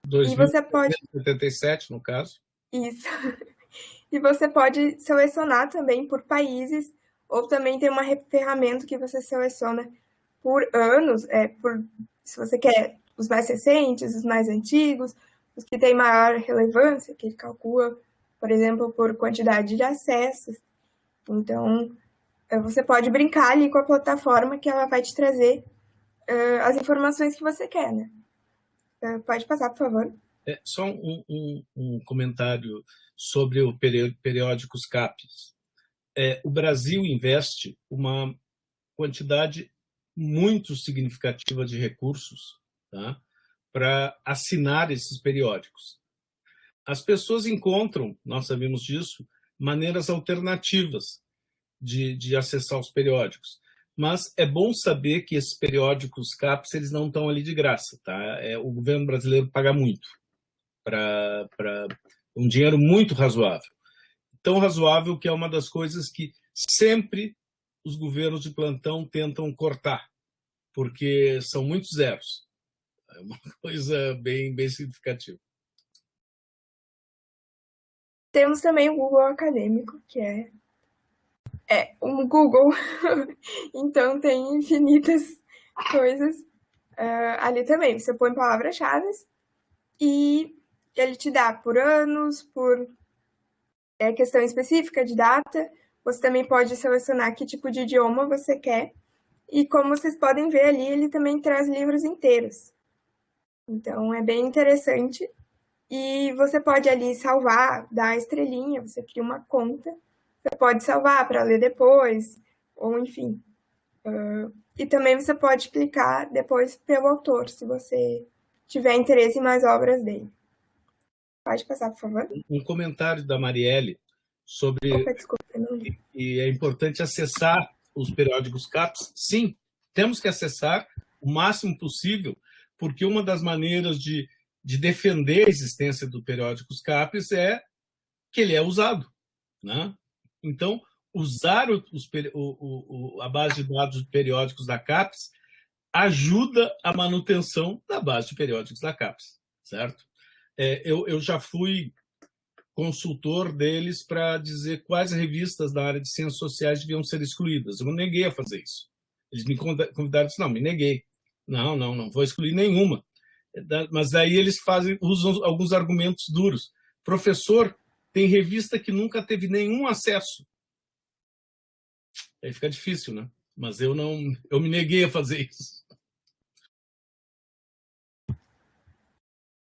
2.077, no caso. Isso. E você pode selecionar também por países, ou também tem uma ferramenta que você seleciona por anos, se você quer os mais recentes, os mais antigos, os que têm maior relevância, que ele calcula, por exemplo, por quantidade de acessos. Então, você pode brincar ali com a plataforma que ela vai te trazer as informações que você quer, né? Pode passar, por favor. Só um comentário sobre o periódicos CAPES. O Brasil investe uma quantidade muito significativa de recursos, tá, para assinar esses periódicos. As pessoas encontram, nós sabemos disso, maneiras alternativas de acessar os periódicos. mas é bom saber que esses periódicos CAPES, eles não estão ali de graça, tá? O governo brasileiro paga muito, para um dinheiro muito razoável. Tão razoável que é uma das coisas que sempre os governos de plantão tentam cortar, porque são muitos zeros. É uma coisa bem significativa. Temos também o Google Acadêmico, que é um Google, então tem infinitas coisas ali também. Você põe palavras-chave e ele te dá por anos, por questão específica de data. Você também pode selecionar que tipo de idioma você quer. E como vocês podem ver ali, ele também traz livros inteiros. Então, é bem interessante. E você pode ali salvar, dar a estrelinha, você cria uma conta. Você pode salvar para ler depois, ou enfim. E também você pode clicar depois pelo autor, se você tiver interesse em mais obras dele. Pode passar, por favor. Um comentário da Marielle sobre... Opa, desculpa, não li. E é importante acessar os periódicos CAPES. Sim, temos que acessar o máximo possível, porque uma das maneiras de defender a existência do periódicos CAPES é que ele é usado, né? Então, usar a base de dados periódicos da CAPES ajuda a manutenção da base de periódicos da CAPES, certo? Eu já fui consultor deles para dizer quais revistas da área de ciências sociais deviam ser excluídas. Eu me neguei a fazer isso. Eles me convidaram e disseram, não, me neguei. Não vou excluir nenhuma. Mas aí eles usam alguns argumentos duros. Professor, tem revista que nunca teve nenhum acesso. Aí fica difícil, né? Mas eu me neguei a fazer isso.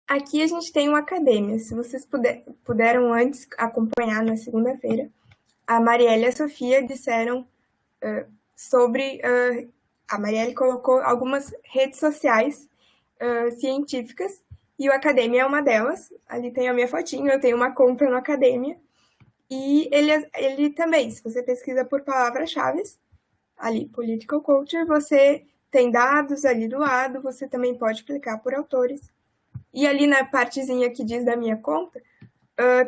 Aqui a gente tem uma academia. Se vocês puderam antes acompanhar na segunda-feira, a Marielle e a Sofia disseram sobre... a Marielle colocou algumas redes sociais científicas e o Academia é uma delas. Ali tem a minha fotinho, eu tenho uma conta no Academia. E ele também, se você pesquisa por palavras-chave, ali, Political Culture, você tem dados ali do lado, você também pode clicar por autores. E ali na partezinha que diz da minha conta,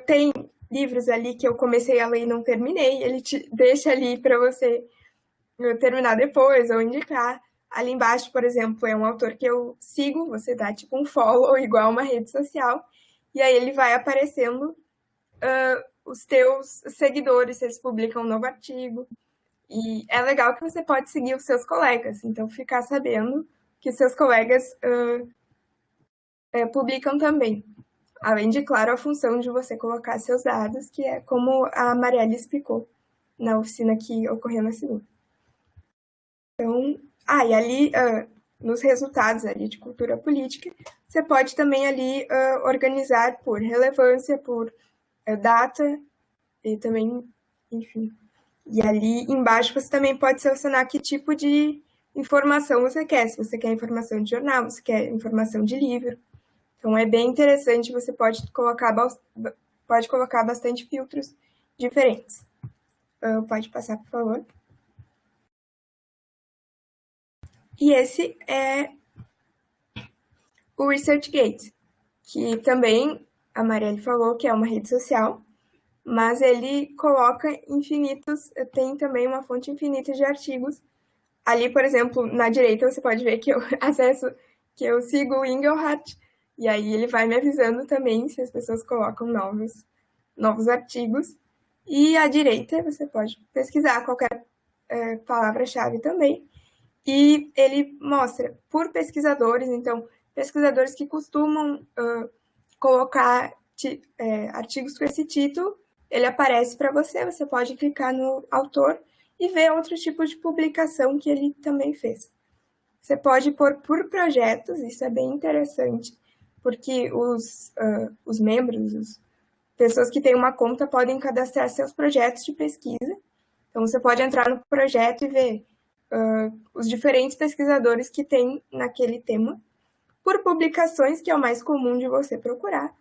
tem livros ali que eu comecei a ler e não terminei, ele te deixa ali para você terminar depois ou indicar. Ali embaixo, por exemplo, é um autor que eu sigo, você dá tipo um follow, igual uma rede social, e aí ele vai aparecendo os teus seguidores, se eles publicam um novo artigo. E é legal que você pode seguir os seus colegas, então ficar sabendo que seus colegas publicam também. Além de, claro, a função de você colocar seus dados, que é como a Marielle explicou na oficina que ocorreu na segunda. Então, e ali, nos resultados ali de cultura política, você pode também ali organizar por relevância, por data, e também, enfim. E ali embaixo você também pode selecionar que tipo de informação você quer. Se você quer informação de jornal, você quer informação de livro. Então, é bem interessante, você pode colocar bastante filtros diferentes. Pode passar, por favor. E esse é o ResearchGate, que também a Marielle falou que é uma rede social, mas ele coloca tem também uma fonte infinita de artigos. Ali, por exemplo, na direita você pode ver que eu sigo o Engelhardt, e aí ele vai me avisando também se as pessoas colocam novos artigos. E à direita você pode pesquisar qualquer palavra-chave também. E ele mostra por pesquisadores, então, pesquisadores que costumam colocar artigos com esse título, ele aparece para você, você pode clicar no autor e ver outros tipos de publicação que ele também fez. Você pode pôr por projetos, isso é bem interessante, porque os membros, as pessoas que têm uma conta podem cadastrar seus projetos de pesquisa. Então, você pode entrar no projeto e ver os diferentes pesquisadores que tem naquele tema, por publicações, que é o mais comum de você procurar.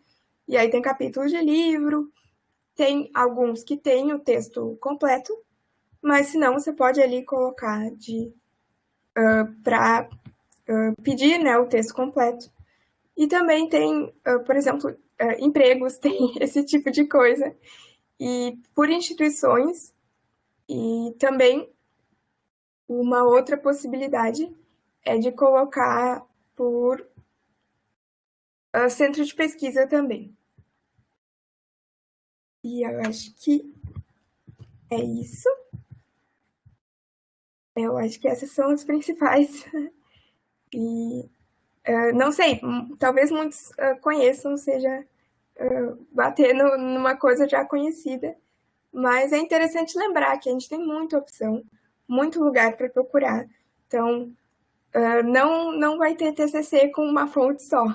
E aí tem capítulos de livro, tem alguns que têm o texto completo, mas se não, você pode ali colocar para pedir, né, o texto completo. E também tem, por exemplo, empregos, tem esse tipo de coisa. E por instituições, e também uma outra possibilidade é de colocar por centro de pesquisa também. E eu acho que é isso. Eu acho que essas são as principais. E não sei, talvez muitos conheçam, seja bater numa coisa já conhecida, mas é interessante lembrar que a gente tem muita opção, muito lugar para procurar. Então, não vai ter TCC com uma fonte só.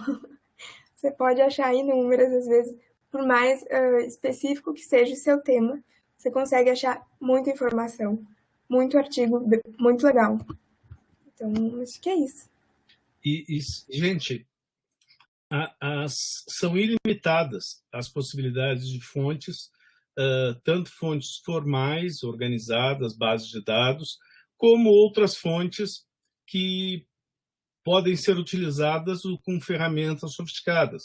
Você pode achar inúmeras, às vezes, por mais específico que seja o seu tema, você consegue achar muita informação, muito artigo, muito legal. Então, acho que é isso. Gente, são ilimitadas as possibilidades de fontes, tanto fontes formais, organizadas, bases de dados, como outras fontes que podem ser utilizadas com ferramentas sofisticadas.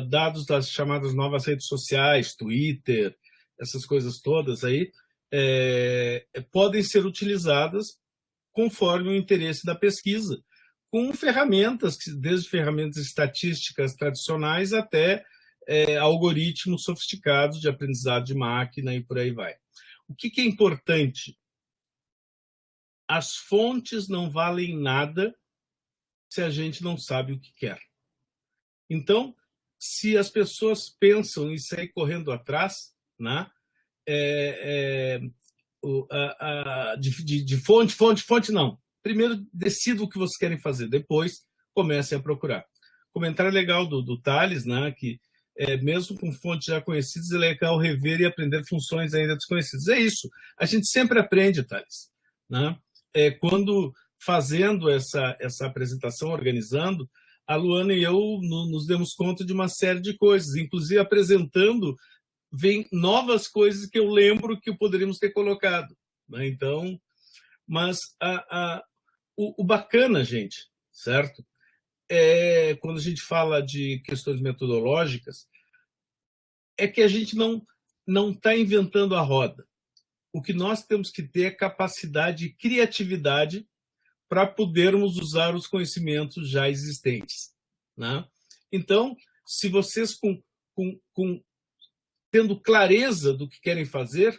Dados das chamadas novas redes sociais, Twitter, essas coisas todas aí, podem ser utilizadas conforme o interesse da pesquisa, com ferramentas, desde ferramentas estatísticas tradicionais até algoritmos sofisticados de aprendizado de máquina e por aí vai. O que é importante? As fontes não valem nada se a gente não sabe o que quer. Então, se as pessoas pensam em sair correndo atrás, né, de fonte, não. Primeiro, decidam o que vocês querem fazer, depois comecem a procurar. Comentário legal do Thales, né, que mesmo com fontes já conhecidas, é legal rever e aprender funções ainda desconhecidas. É isso, a gente sempre aprende, Thales. Né? Quando fazendo essa apresentação, organizando, a Luana e eu nos demos conta de uma série de coisas, inclusive apresentando, vem novas coisas que eu lembro que poderíamos ter colocado. Né? Então, mas o bacana, gente, certo? Quando a gente fala de questões metodológicas, é que a gente não está inventando a roda. O que nós temos que ter é capacidade e criatividade para podermos usar os conhecimentos já existentes. Né? Então, se vocês tendo clareza do que querem fazer,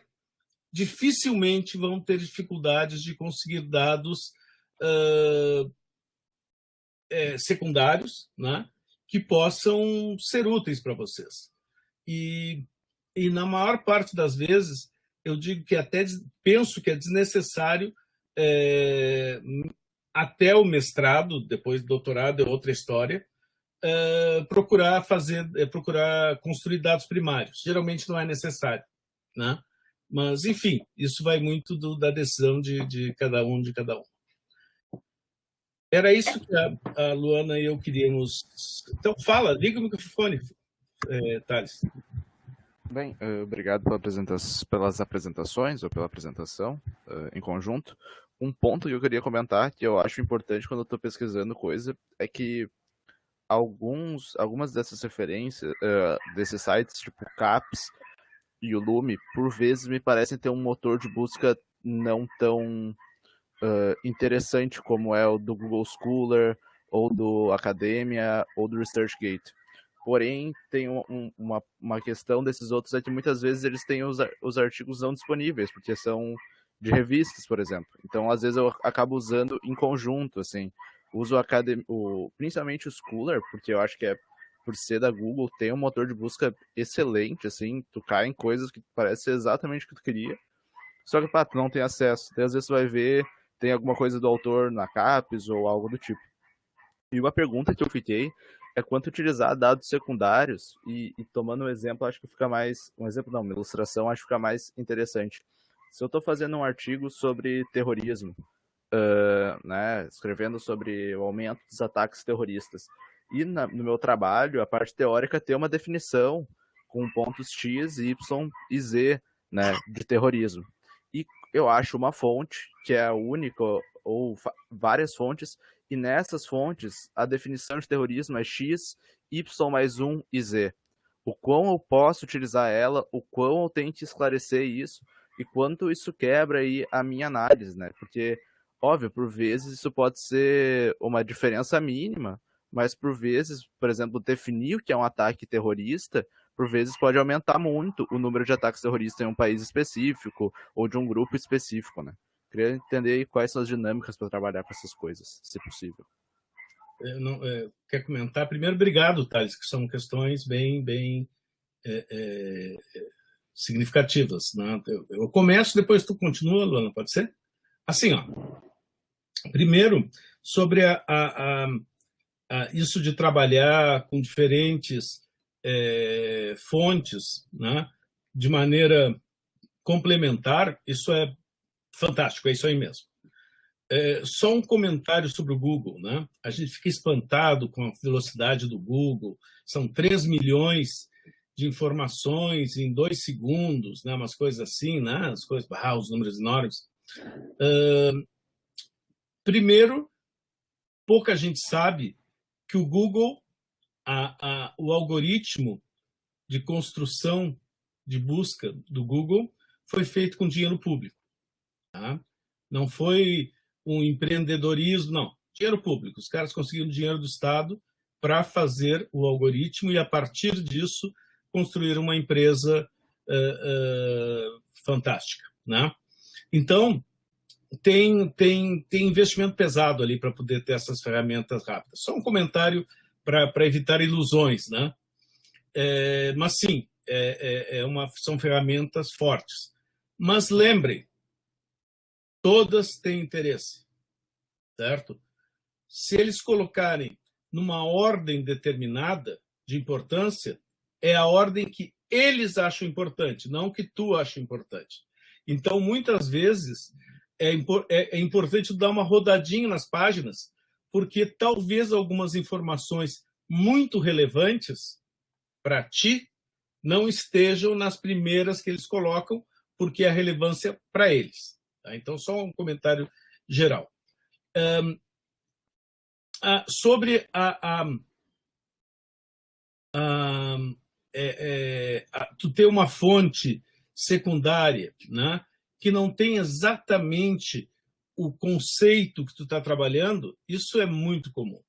dificilmente vão ter dificuldades de conseguir dados secundários, né, que possam ser úteis para vocês. E na maior parte das vezes, eu digo que até penso que é desnecessário até o mestrado, depois do doutorado é outra história, procurar construir dados primários. Geralmente não é necessário, né? Mas, enfim, isso vai muito da decisão de cada um, Era isso que a Luana e eu queríamos. Então, fala, liga o microfone, Thales. Bem, obrigado pelas apresentações, ou pela apresentação em conjunto. Um ponto que eu queria comentar, que eu acho importante quando eu estou pesquisando coisa, é que algumas dessas referências, desses sites, tipo CAPES e o Lume, por vezes me parecem ter um motor de busca não tão interessante como é o do Google Scholar, ou do Academia, ou do ResearchGate. Porém, tem uma questão desses outros é que muitas vezes eles têm os artigos não disponíveis, porque são de revistas, por exemplo. Então, às vezes eu acabo usando em conjunto, assim. Uso principalmente o Scholar, porque eu acho que por ser da Google, tem um motor de busca excelente, assim. Tu cai em coisas que parece ser exatamente o que tu queria. Só que, tu não tem acesso. Então, às vezes tu vai ver, tem alguma coisa do autor na CAPES ou algo do tipo. E uma pergunta que eu fiquei é quanto utilizar dados secundários e tomando um exemplo, acho que fica mais... Um exemplo não, uma ilustração, acho que fica mais interessante. Se eu estou fazendo um artigo sobre terrorismo, né, escrevendo sobre o aumento dos ataques terroristas, e no meu trabalho, a parte teórica tem uma definição com pontos X, Y e Z, né, de terrorismo. E eu acho uma fonte, que é a única, ou várias fontes, e nessas fontes a definição de terrorismo é X, Y mais 1 e Z. O quão eu posso utilizar ela, o quão eu tenho que esclarecer isso, e quanto isso quebra aí a minha análise, né? Porque, óbvio, por vezes isso pode ser uma diferença mínima, mas por vezes, por exemplo, definir o que é um ataque terrorista, por vezes pode aumentar muito o número de ataques terroristas em um país específico ou de um grupo específico, né? Queria entender aí quais são as dinâmicas para trabalhar com essas coisas, se possível. Quer comentar? Primeiro, obrigado, Thales, que são questões bem significativas. Né? Eu começo, depois tu continua, Luana, pode ser? Assim, ó. Primeiro, sobre isso de trabalhar com diferentes fontes, né, de maneira complementar, isso é fantástico, é isso aí mesmo. Só um comentário sobre o Google, né? A gente fica espantado com a velocidade do Google, são 3 milhões de informações em 2 segundos, né? Umas coisas assim, né? As coisas, os números enormes. Primeiro, pouca gente sabe que o Google, o algoritmo de construção de busca do Google foi feito com dinheiro público. Tá? Não foi um empreendedorismo, não. Dinheiro público. Os caras conseguiram dinheiro do Estado para fazer o algoritmo e, a partir disso, construir uma empresa fantástica. Né? Então, tem investimento pesado ali para poder ter essas ferramentas rápidas. Só um comentário para evitar ilusões, né? Mas sim, são ferramentas fortes. Mas lembrem, todas têm interesse, certo? Se eles colocarem numa ordem determinada de importância, é a ordem que eles acham importante, não que tu acha importante. Então, muitas vezes, é importante dar uma rodadinha nas páginas, porque talvez algumas informações muito relevantes para ti não estejam nas primeiras que eles colocam, porque é a relevância para eles. Tá? Então, só um comentário geral. Sobre tu ter uma fonte secundária, né, que não tem exatamente o conceito que tu está trabalhando, isso é muito comum.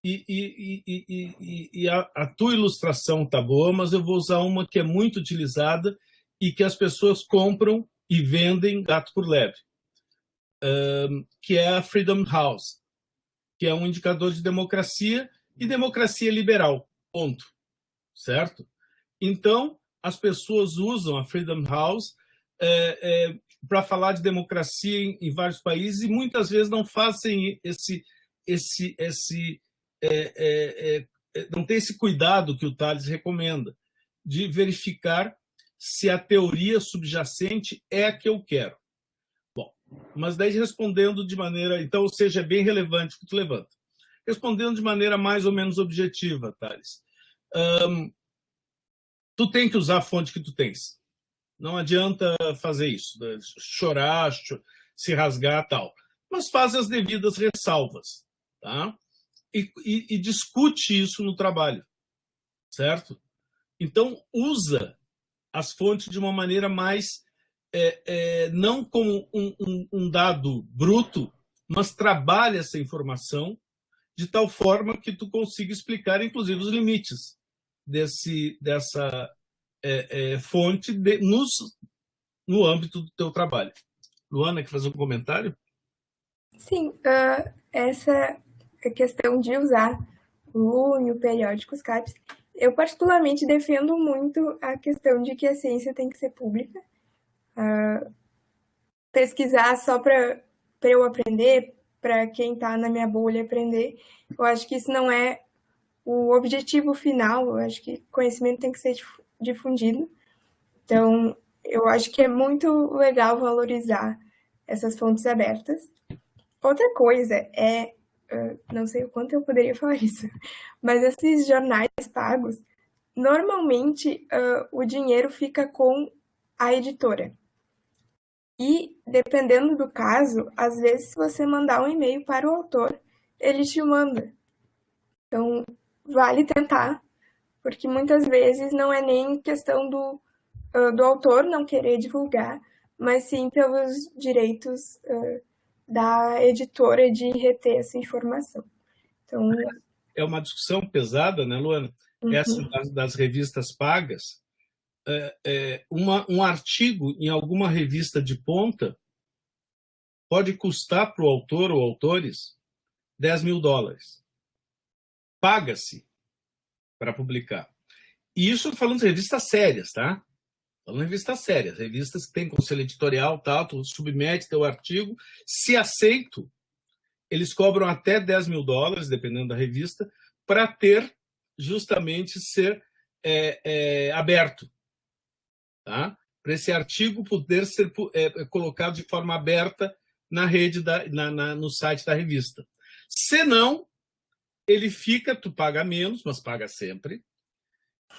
E a tua ilustração está boa, mas eu vou usar uma que é muito utilizada e que as pessoas compram e vendem gato por lebre, que é a Freedom House, que é um indicador de democracia e democracia liberal, ponto. Certo? Então, as pessoas usam a Freedom House para falar de democracia em vários países e muitas vezes não fazem não tem esse cuidado que o Thales recomenda de verificar se a teoria subjacente é a que eu quero. Bom, mas daí respondendo de maneira, então, ou seja, é bem relevante o que tu levanta. Respondendo de maneira mais ou menos objetiva, Thales. Tu tem que usar a fonte que tu tens. Não adianta fazer isso, chorar, se rasgar, tal. Mas faz as devidas ressalvas, tá? E discute isso no trabalho, certo? Então, usa as fontes de uma maneira mais, não como um dado bruto, mas trabalha essa informação de tal forma que tu consiga explicar, inclusive, os limites dessa fonte no âmbito do teu trabalho. Luana, quer fazer um comentário? Sim, essa questão de usar o UNE, o periódico, os CAPs, eu particularmente defendo muito a questão de que a ciência tem que ser pública. Pesquisar só para eu aprender, para quem está na minha bolha aprender, eu acho que isso não é o objetivo final. Eu acho que conhecimento tem que ser difundido. Então, eu acho que é muito legal valorizar essas fontes abertas. Outra coisa não sei o quanto eu poderia falar isso, mas esses jornais pagos, normalmente o dinheiro fica com a editora. E, dependendo do caso, às vezes, se você mandar um e-mail para o autor, ele te manda. Então, vale tentar, porque muitas vezes não é nem questão do autor não querer divulgar, mas sim pelos direitos da editora de reter essa informação. Então, É uma discussão pesada, né, Luana? Essa das revistas pagas. Um artigo em alguma revista de ponta pode custar para o autor ou autores $10 mil. Paga-se para publicar. E isso falando de revistas sérias, tá? Falando de revistas sérias, revistas que têm conselho editorial, tal, tu submete teu artigo, se aceito, eles cobram até $10 mil, dependendo da revista, para ter justamente ser aberto. Tá? Para esse artigo poder ser colocado de forma aberta na rede, no site da revista. Se não, ele fica, tu paga menos, mas paga sempre,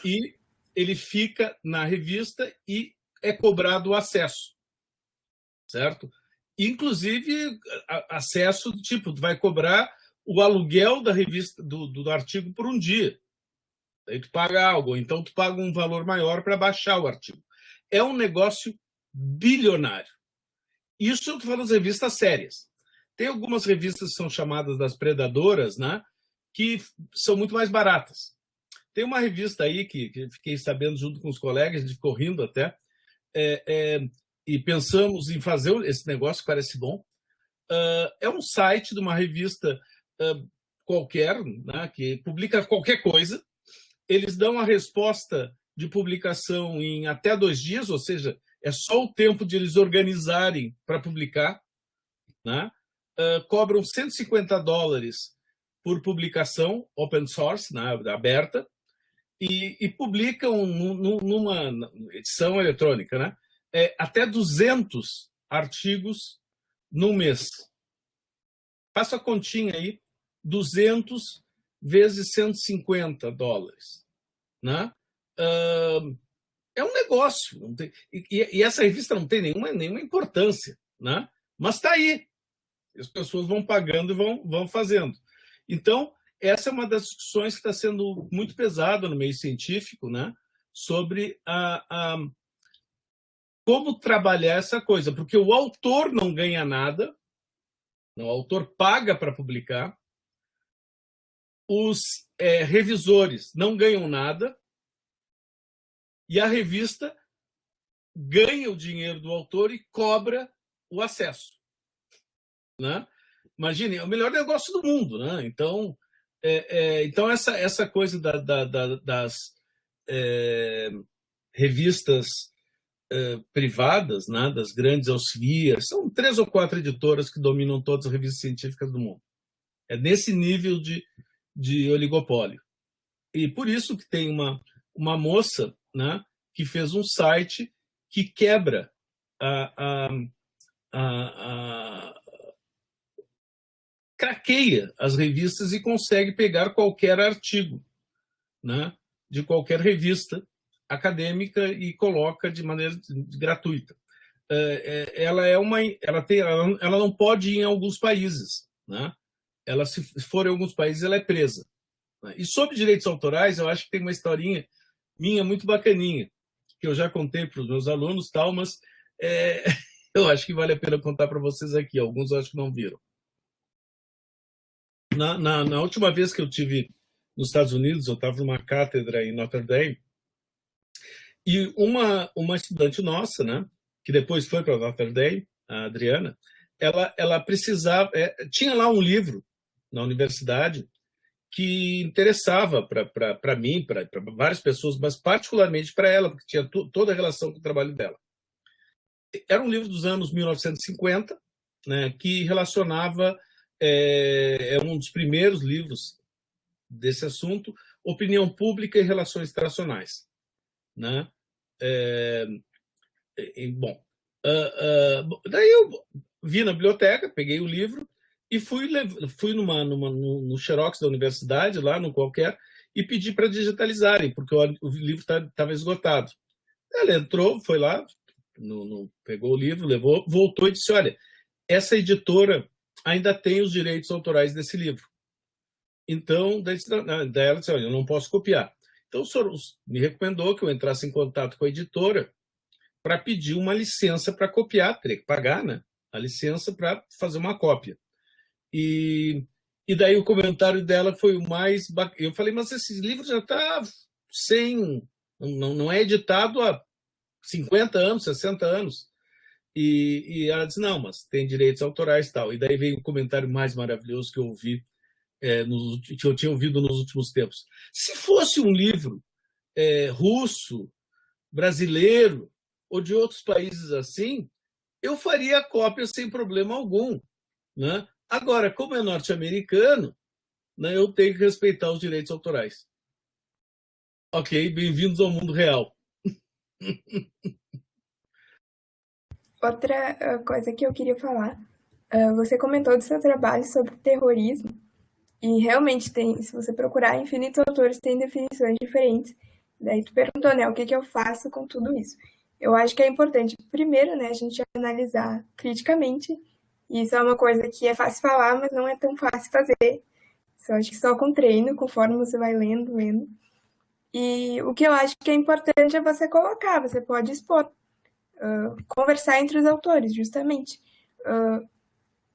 e ele fica na revista e é cobrado o acesso, certo? Inclusive, acesso do tipo, tu vai cobrar o aluguel da revista, do artigo por um dia. Aí tu paga algo, então tu paga um valor maior para baixar o artigo. É um negócio bilionário. Isso eu estou falando das revistas sérias. Tem algumas revistas que são chamadas das predadoras, né, que são muito mais baratas. Tem uma revista aí que fiquei sabendo junto com os colegas, a gente ficou rindo até, e pensamos em fazer esse negócio que parece bom. É um site de uma revista qualquer, né, que publica qualquer coisa. Eles dão a resposta de publicação em até 2 dias, ou seja, é só o tempo de eles organizarem para publicar, né? Cobram $150 por publicação, open source, né, aberta, e publicam numa edição eletrônica, né, até 200 artigos no mês. Faça a continha aí, 200 vezes $150, né? É um negócio, não tem, e essa revista não tem nenhuma importância, né? Mas está aí, as pessoas vão pagando e vão fazendo. Então, essa é uma das discussões que está sendo muito pesada no meio científico, né? Sobre como trabalhar essa coisa, porque o autor não ganha nada, o autor paga para publicar, os revisores não ganham nada, e a revista ganha o dinheiro do autor e cobra o acesso, né? Imagine, é o melhor negócio do mundo, né? Então, então essa coisa das revistas privadas, né? Das grandes Elsevier, são 3 ou 4 editoras que dominam todas as revistas científicas do mundo. É nesse nível de oligopólio. E por isso que tem uma moça, né, que fez um site que quebra craqueia as revistas e consegue pegar qualquer artigo, né, de qualquer revista acadêmica e coloca de maneira gratuita. Ela não pode ir em alguns países, né? Ela, se for em alguns países, ela é presa. E sobre direitos autorais, eu acho que tem uma historinha minha muito bacaninha, que eu já contei para os meus alunos, tal, mas eu acho que vale a pena contar para vocês aqui. Alguns eu acho que não viram. Na última vez que eu tive nos Estados Unidos, eu estava numa cátedra em Notre Dame, e uma estudante nossa, né, que depois foi para Notre Dame, a Adriana, ela precisava... tinha lá um livro na universidade que interessava para mim, para várias pessoas, mas particularmente para ela, porque tinha toda a relação com o trabalho dela. Era um livro dos anos 1950, né, que relacionava, é um dos primeiros livros desse assunto, opinião pública e relações internacionais, né? Bom, daí eu vi na biblioteca, peguei o livro e fui no Xerox da universidade, lá no qualquer, e pedi para digitalizarem, porque o livro estava esgotado. Ela entrou, foi lá, pegou o livro, levou, voltou e disse, olha, essa editora ainda tem os direitos autorais desse livro. Então, daí ela disse, olha, eu não posso copiar. Então, o senhor me recomendou que eu entrasse em contato com a editora para pedir uma licença para copiar, teria que pagar, né? A licença para fazer uma cópia. E daí o comentário dela foi o mais bacana. Eu falei, mas esse livro já está sem... Não é editado há 50 anos, 60 anos. E ela disse, não, mas tem direitos autorais e tal. E daí veio o comentário mais maravilhoso que eu ouvi, que eu tinha ouvido nos últimos tempos. Se fosse um livro russo, brasileiro, ou de outros países assim, eu faria a cópia sem problema algum, né? Agora, como é norte-americano, né, eu tenho que respeitar os direitos autorais. Ok, bem-vindos ao mundo real. Outra coisa que eu queria falar, você comentou do seu trabalho sobre terrorismo, e realmente tem, se você procurar, infinitos autores têm definições diferentes. Daí tu perguntou, né, o que eu faço com tudo isso? Eu acho que é importante, primeiro, né, a gente analisar criticamente. E isso é uma coisa que é fácil falar, mas não é tão fácil fazer. Eu acho que só com treino, conforme você vai lendo. E o que eu acho que é importante é você colocar, você pode expor, conversar entre os autores, justamente.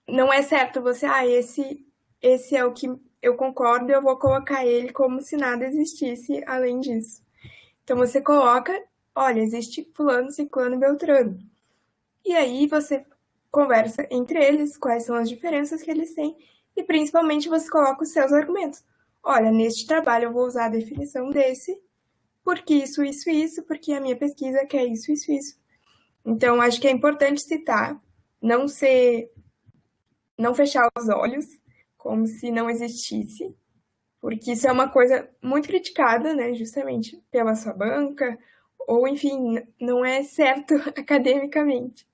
Não é certo você, esse é o que eu concordo, eu vou colocar ele como se nada existisse além disso. Então você coloca, olha, existe fulano, ciclano, beltrano. E aí você conversa entre eles, quais são as diferenças que eles têm, e principalmente você coloca os seus argumentos. Olha, neste trabalho eu vou usar a definição desse, porque isso, porque a minha pesquisa quer isso. Então, acho que é importante citar, não fechar os olhos, como se não existisse, porque isso é uma coisa muito criticada, né, justamente pela sua banca, ou enfim, não é certo academicamente.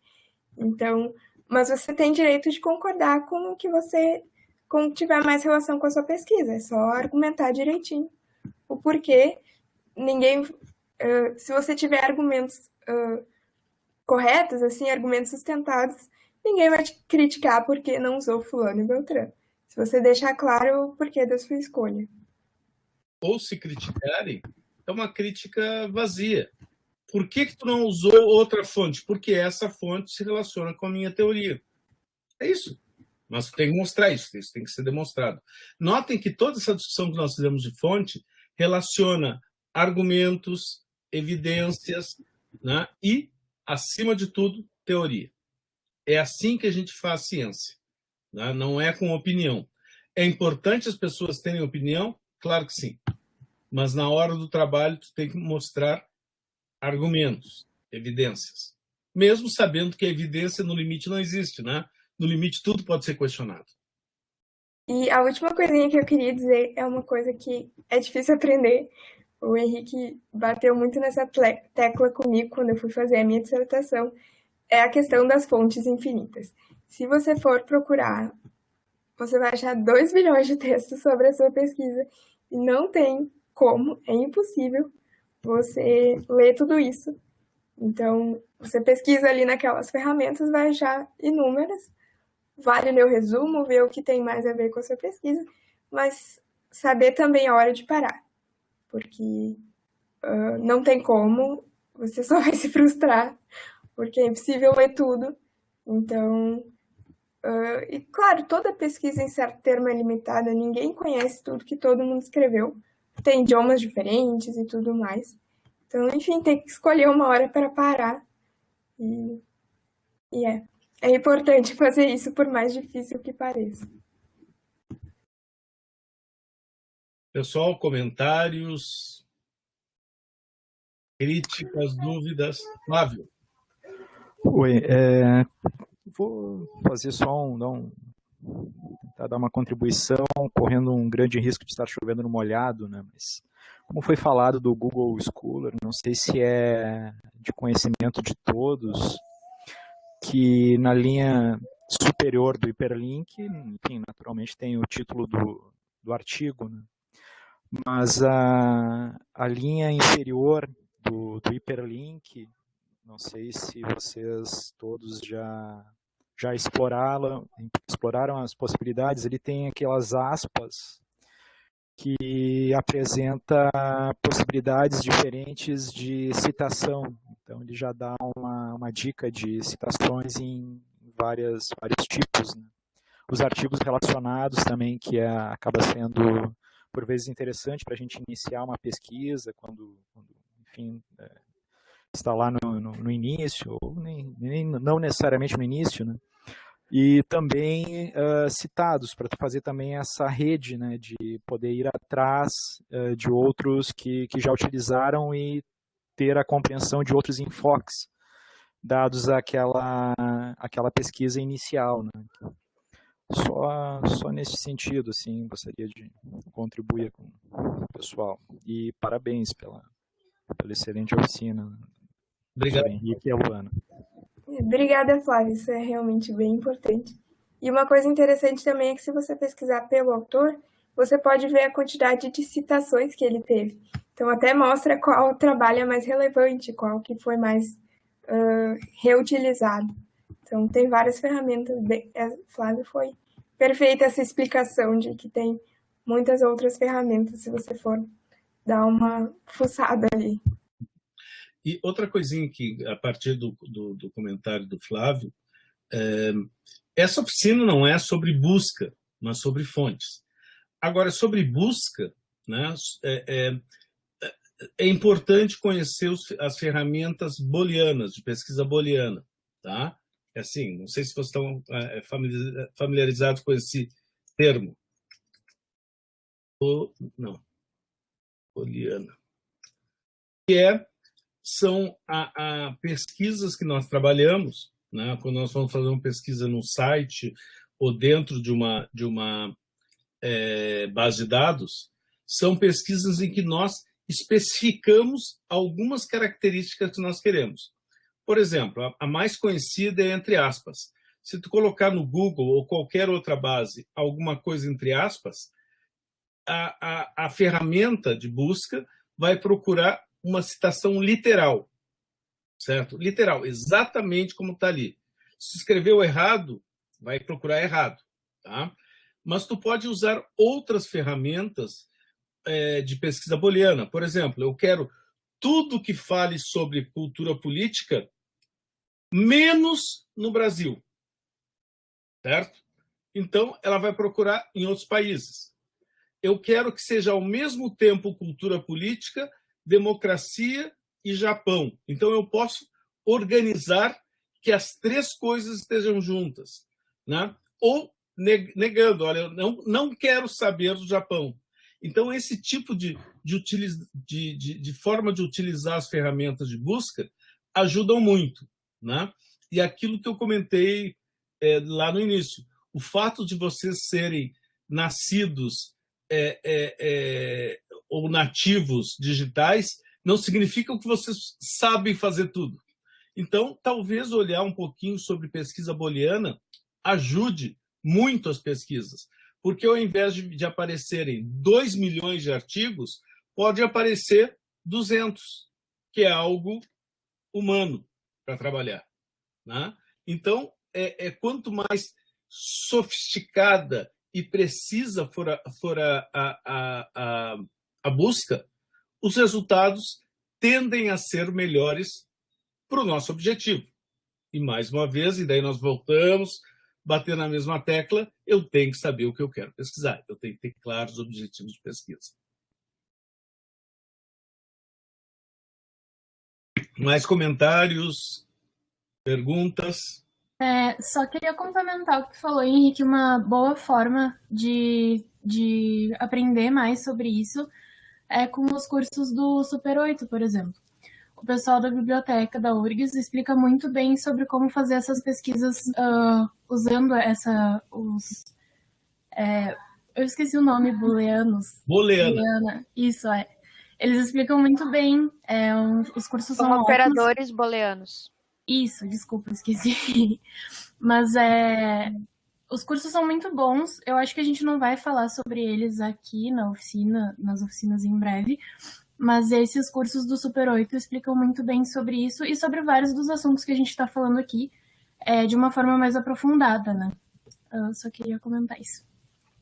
Então, mas você tem direito de concordar com o que tiver mais relação com a sua pesquisa, é só argumentar direitinho o porquê. Se você tiver argumentos corretos, assim, argumentos sustentados, ninguém vai te criticar porque não usou fulano e beltrano. Se você deixar claro o porquê da sua escolha. Ou se criticarem, é uma crítica vazia. Por que tu não usou outra fonte? Porque essa fonte se relaciona com a minha teoria. É isso. Mas tem que mostrar isso tem que ser demonstrado. Notem que toda essa discussão que nós fizemos de fonte relaciona argumentos, evidências, né? E, acima de tudo, teoria. É assim que a gente faz ciência, né? Não é com opinião. É importante as pessoas terem opinião? Claro que sim. Mas na hora do trabalho, tu tem que mostrar argumentos, evidências. Mesmo sabendo que a evidência no limite não existe, né? No limite tudo pode ser questionado. E a última coisinha que eu queria dizer é uma coisa que é difícil aprender. O Henrique bateu muito nessa tecla comigo quando eu fui fazer a minha dissertação. É a questão das fontes infinitas. Se você for procurar, você vai achar 2 bilhões de textos sobre a sua pesquisa e não tem como, é impossível você ler tudo isso. Então, você pesquisa ali naquelas ferramentas, vai achar inúmeras. Vale ler o resumo, ver o que tem mais a ver com a sua pesquisa, mas saber também a hora de parar, porque não tem como, você só vai se frustrar, porque é impossível ler tudo. Então, e claro, toda pesquisa em certo termo é limitada, ninguém conhece tudo que todo mundo escreveu, tem idiomas diferentes e tudo mais. Então, enfim, tem que escolher uma hora para parar. É importante fazer isso, por mais difícil que pareça. Pessoal, comentários, críticas, dúvidas. Flávio. Oi, vou fazer só tentar dar uma contribuição, correndo um grande risco de estar chovendo no molhado, né? Mas como foi falado do Google Scholar, não sei se é de conhecimento de todos, que na linha superior do hiperlink, enfim, naturalmente tem o título do artigo, né? Mas a linha inferior do hiperlink, não sei se vocês todos já exploraram as possibilidades. Ele tem aquelas aspas que apresenta possibilidades diferentes de citação. Então, ele já dá uma dica de citações em vários tipos, né? Os artigos relacionados também, que acaba sendo, por vezes, interessante para a gente iniciar uma pesquisa, quando enfim, está lá no início, ou não necessariamente no início, né? E também citados, para fazer também essa rede, né, de poder ir atrás de outros que já utilizaram e ter a compreensão de outros enfoques, dados aquela pesquisa inicial, né? Só nesse sentido, assim, gostaria de contribuir com o pessoal. E parabéns pela excelente oficina, Obrigado. Henrique e a Luana. Obrigada, Flávia, isso é realmente bem importante. E uma coisa interessante também é que se você pesquisar pelo autor, você pode ver a quantidade de citações que ele teve. Então até mostra qual trabalho é mais relevante, qual que foi mais reutilizado. Então tem várias ferramentas. Flávia, foi perfeita essa explicação de que tem muitas outras ferramentas se você for dar uma fuçada ali. E outra coisinha que, a partir do comentário do Flávio, essa oficina não é sobre busca, mas sobre fontes. Agora, sobre busca, né, é importante conhecer as ferramentas booleanas, de pesquisa booleana. Tá? É assim, não sei se vocês estão familiarizados com esse termo. Não. Booleana. Que são pesquisas que nós trabalhamos, né? Quando nós vamos fazer uma pesquisa no site ou dentro de uma base de dados, são pesquisas em que nós especificamos algumas características que nós queremos. Por exemplo, a mais conhecida é entre aspas. Se tu colocar no Google ou qualquer outra base alguma coisa entre aspas, a ferramenta de busca vai procurar uma citação literal, certo? Literal, exatamente como está ali. Se escreveu errado, vai procurar errado, tá? Mas tu pode usar outras ferramentas de pesquisa booleana. Por exemplo, eu quero tudo que fale sobre cultura política, menos no Brasil, certo? Então, ela vai procurar em outros países. Eu quero que seja ao mesmo tempo cultura política, democracia e Japão. Então, eu posso organizar que as três coisas estejam juntas, né? Ou negando, olha, eu não quero saber do Japão. Então, esse tipo de forma de utilizar as ferramentas de busca ajudam muito, né? E aquilo que eu comentei lá no início, o fato de vocês serem nascidos ou nativos digitais não significa que vocês sabem fazer tudo. Então, talvez olhar um pouquinho sobre pesquisa booleana ajude muito as pesquisas, porque ao invés de aparecerem 2 milhões de artigos, pode aparecer 200, que é algo humano para trabalhar, né? Então, quanto mais sofisticada e precisa for a busca, os resultados tendem a ser melhores para o nosso objetivo. E, mais uma vez, e daí nós voltamos, bater na mesma tecla, eu tenho que saber o que eu quero pesquisar. Eu tenho que ter claros objetivos de pesquisa. Mais comentários? Perguntas? Só queria complementar o que tu falou, Henrique. Uma boa forma de aprender mais sobre isso é com os cursos do Super 8, por exemplo. O pessoal da biblioteca da URGS explica muito bem sobre como fazer essas pesquisas usando eu esqueci o nome, booleanos. Booleana. Isso, Eles explicam muito bem. Os cursos são ótimos. Operadores booleanos. Isso, desculpa, esqueci. Mas os cursos são muito bons. Eu acho que a gente não vai falar sobre eles aqui nas oficinas em breve. Mas esses cursos do Super 8 explicam muito bem sobre isso e sobre vários dos assuntos que a gente está falando aqui, de uma forma mais aprofundada, né? Eu só queria comentar isso.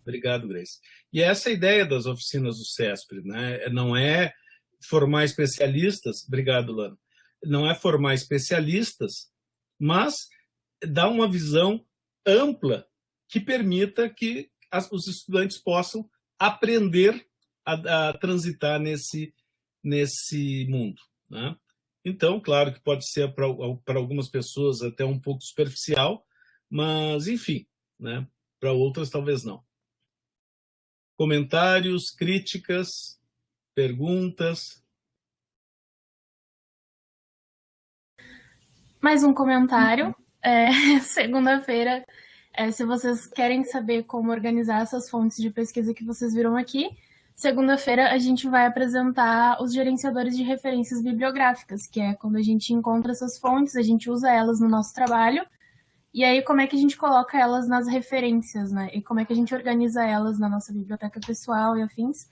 Obrigado, Grace. E essa é a ideia das oficinas do CESP, né? Não é formar especialistas, obrigado, Lana, não é formar especialistas, mas dar uma visão ampla que permita que os estudantes possam aprender a transitar nesse mundo, né? Então, claro que pode ser para algumas pessoas até um pouco superficial, mas, enfim, né? Para outras talvez não. Comentários, críticas, perguntas? Mais um comentário. Segunda-feira, se vocês querem saber como organizar essas fontes de pesquisa que vocês viram aqui, segunda-feira a gente vai apresentar os gerenciadores de referências bibliográficas, que é quando a gente encontra essas fontes, a gente usa elas no nosso trabalho, e aí como é que a gente coloca elas nas referências, né? E como é que a gente organiza elas na nossa biblioteca pessoal e afins.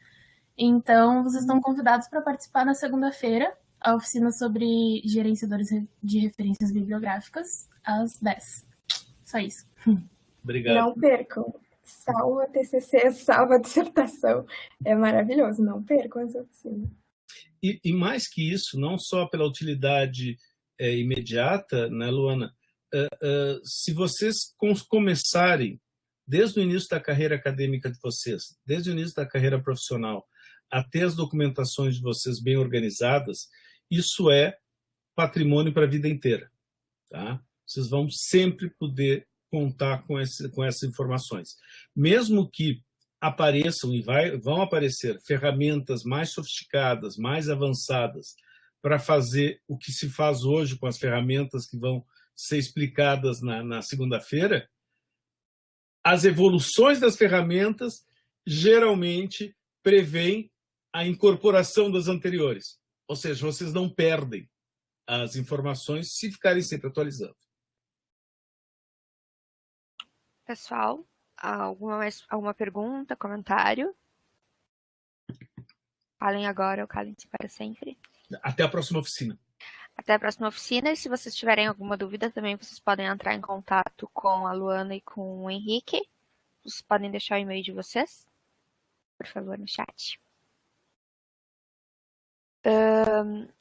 Então, vocês estão convidados para participar na segunda-feira, a oficina sobre gerenciadores de referências bibliográficas, às 10. Só isso. Obrigado. Não percam. Salva TCC, salva dissertação. É maravilhoso, não percam essa oficina. E mais que isso, não só pela utilidade imediata, né, Luana? Se vocês começarem desde o início da carreira acadêmica de vocês, desde o início da carreira profissional, a ter as documentações de vocês bem organizadas, isso é patrimônio para a vida inteira, tá? Vocês vão sempre poder contar com essas informações. Mesmo que apareçam e vão aparecer ferramentas mais sofisticadas, mais avançadas, para fazer o que se faz hoje com as ferramentas que vão ser explicadas na segunda-feira, as evoluções das ferramentas geralmente prevêem a incorporação das anteriores. Ou seja, vocês não perdem as informações se ficarem sempre atualizando. Pessoal, alguma pergunta, comentário? Falem agora ou calem-se para sempre. Até a próxima oficina. Até a próxima oficina. E se vocês tiverem alguma dúvida, também vocês podem entrar em contato com a Luana e com o Henrique. Vocês podem deixar o e-mail de vocês, por favor, no chat.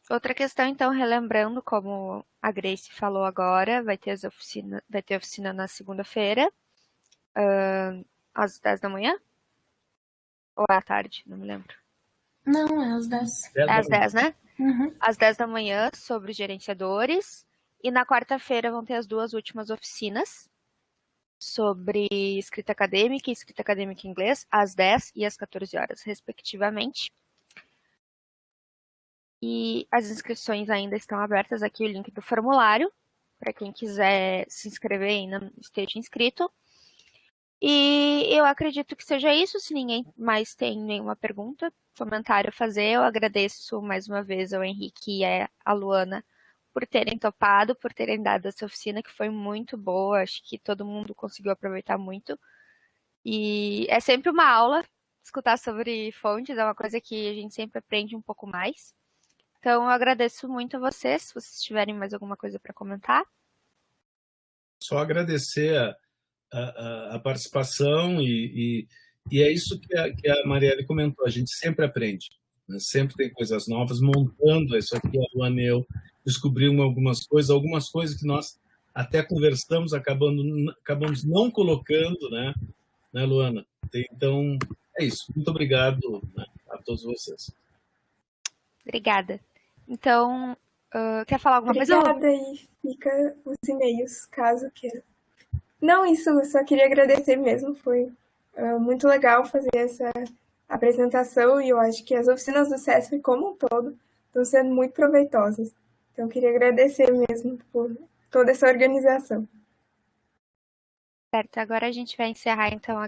Outra questão, então, relembrando, como a Grace falou agora, vai ter oficina na segunda-feira, às 10 da manhã? Ou é à tarde? Não me lembro. Não, é às 10. É às 10, né? Uhum. Às 10 da manhã, sobre os gerenciadores. E na quarta-feira vão ter as duas últimas oficinas sobre escrita acadêmica e escrita acadêmica em inglês, às 10 e às 14 horas, respectivamente. E as inscrições ainda estão abertas. Aqui o link do formulário, para quem quiser se inscrever e ainda não esteja inscrito. E eu acredito que seja isso. Se ninguém mais tem nenhuma pergunta, comentário a fazer, eu agradeço mais uma vez ao Henrique e a Luana por terem topado, por terem dado essa oficina, que foi muito boa. Acho que todo mundo conseguiu aproveitar muito. E é sempre uma aula escutar sobre fontes, é uma coisa que a gente sempre aprende um pouco mais. Então, eu agradeço muito a vocês. Se vocês tiverem mais alguma coisa para comentar. Só agradecer a participação e é isso que a Marielle comentou. A gente sempre aprende, né? Sempre tem coisas novas. Montando isso aqui, a Luana e eu descobrimos algumas coisas que nós até conversamos, acabamos não colocando, né, Luana? Então, é isso. Muito obrigado, né, a todos vocês. Obrigada. Então, quer falar alguma coisa? Obrigada, e fica os e-mails, caso queira. Não, isso, eu só queria agradecer mesmo, foi muito legal fazer essa apresentação e eu acho que as oficinas do CESP como um todo estão sendo muito proveitosas. Então, eu queria agradecer mesmo por toda essa organização. Certo, agora a gente vai encerrar então a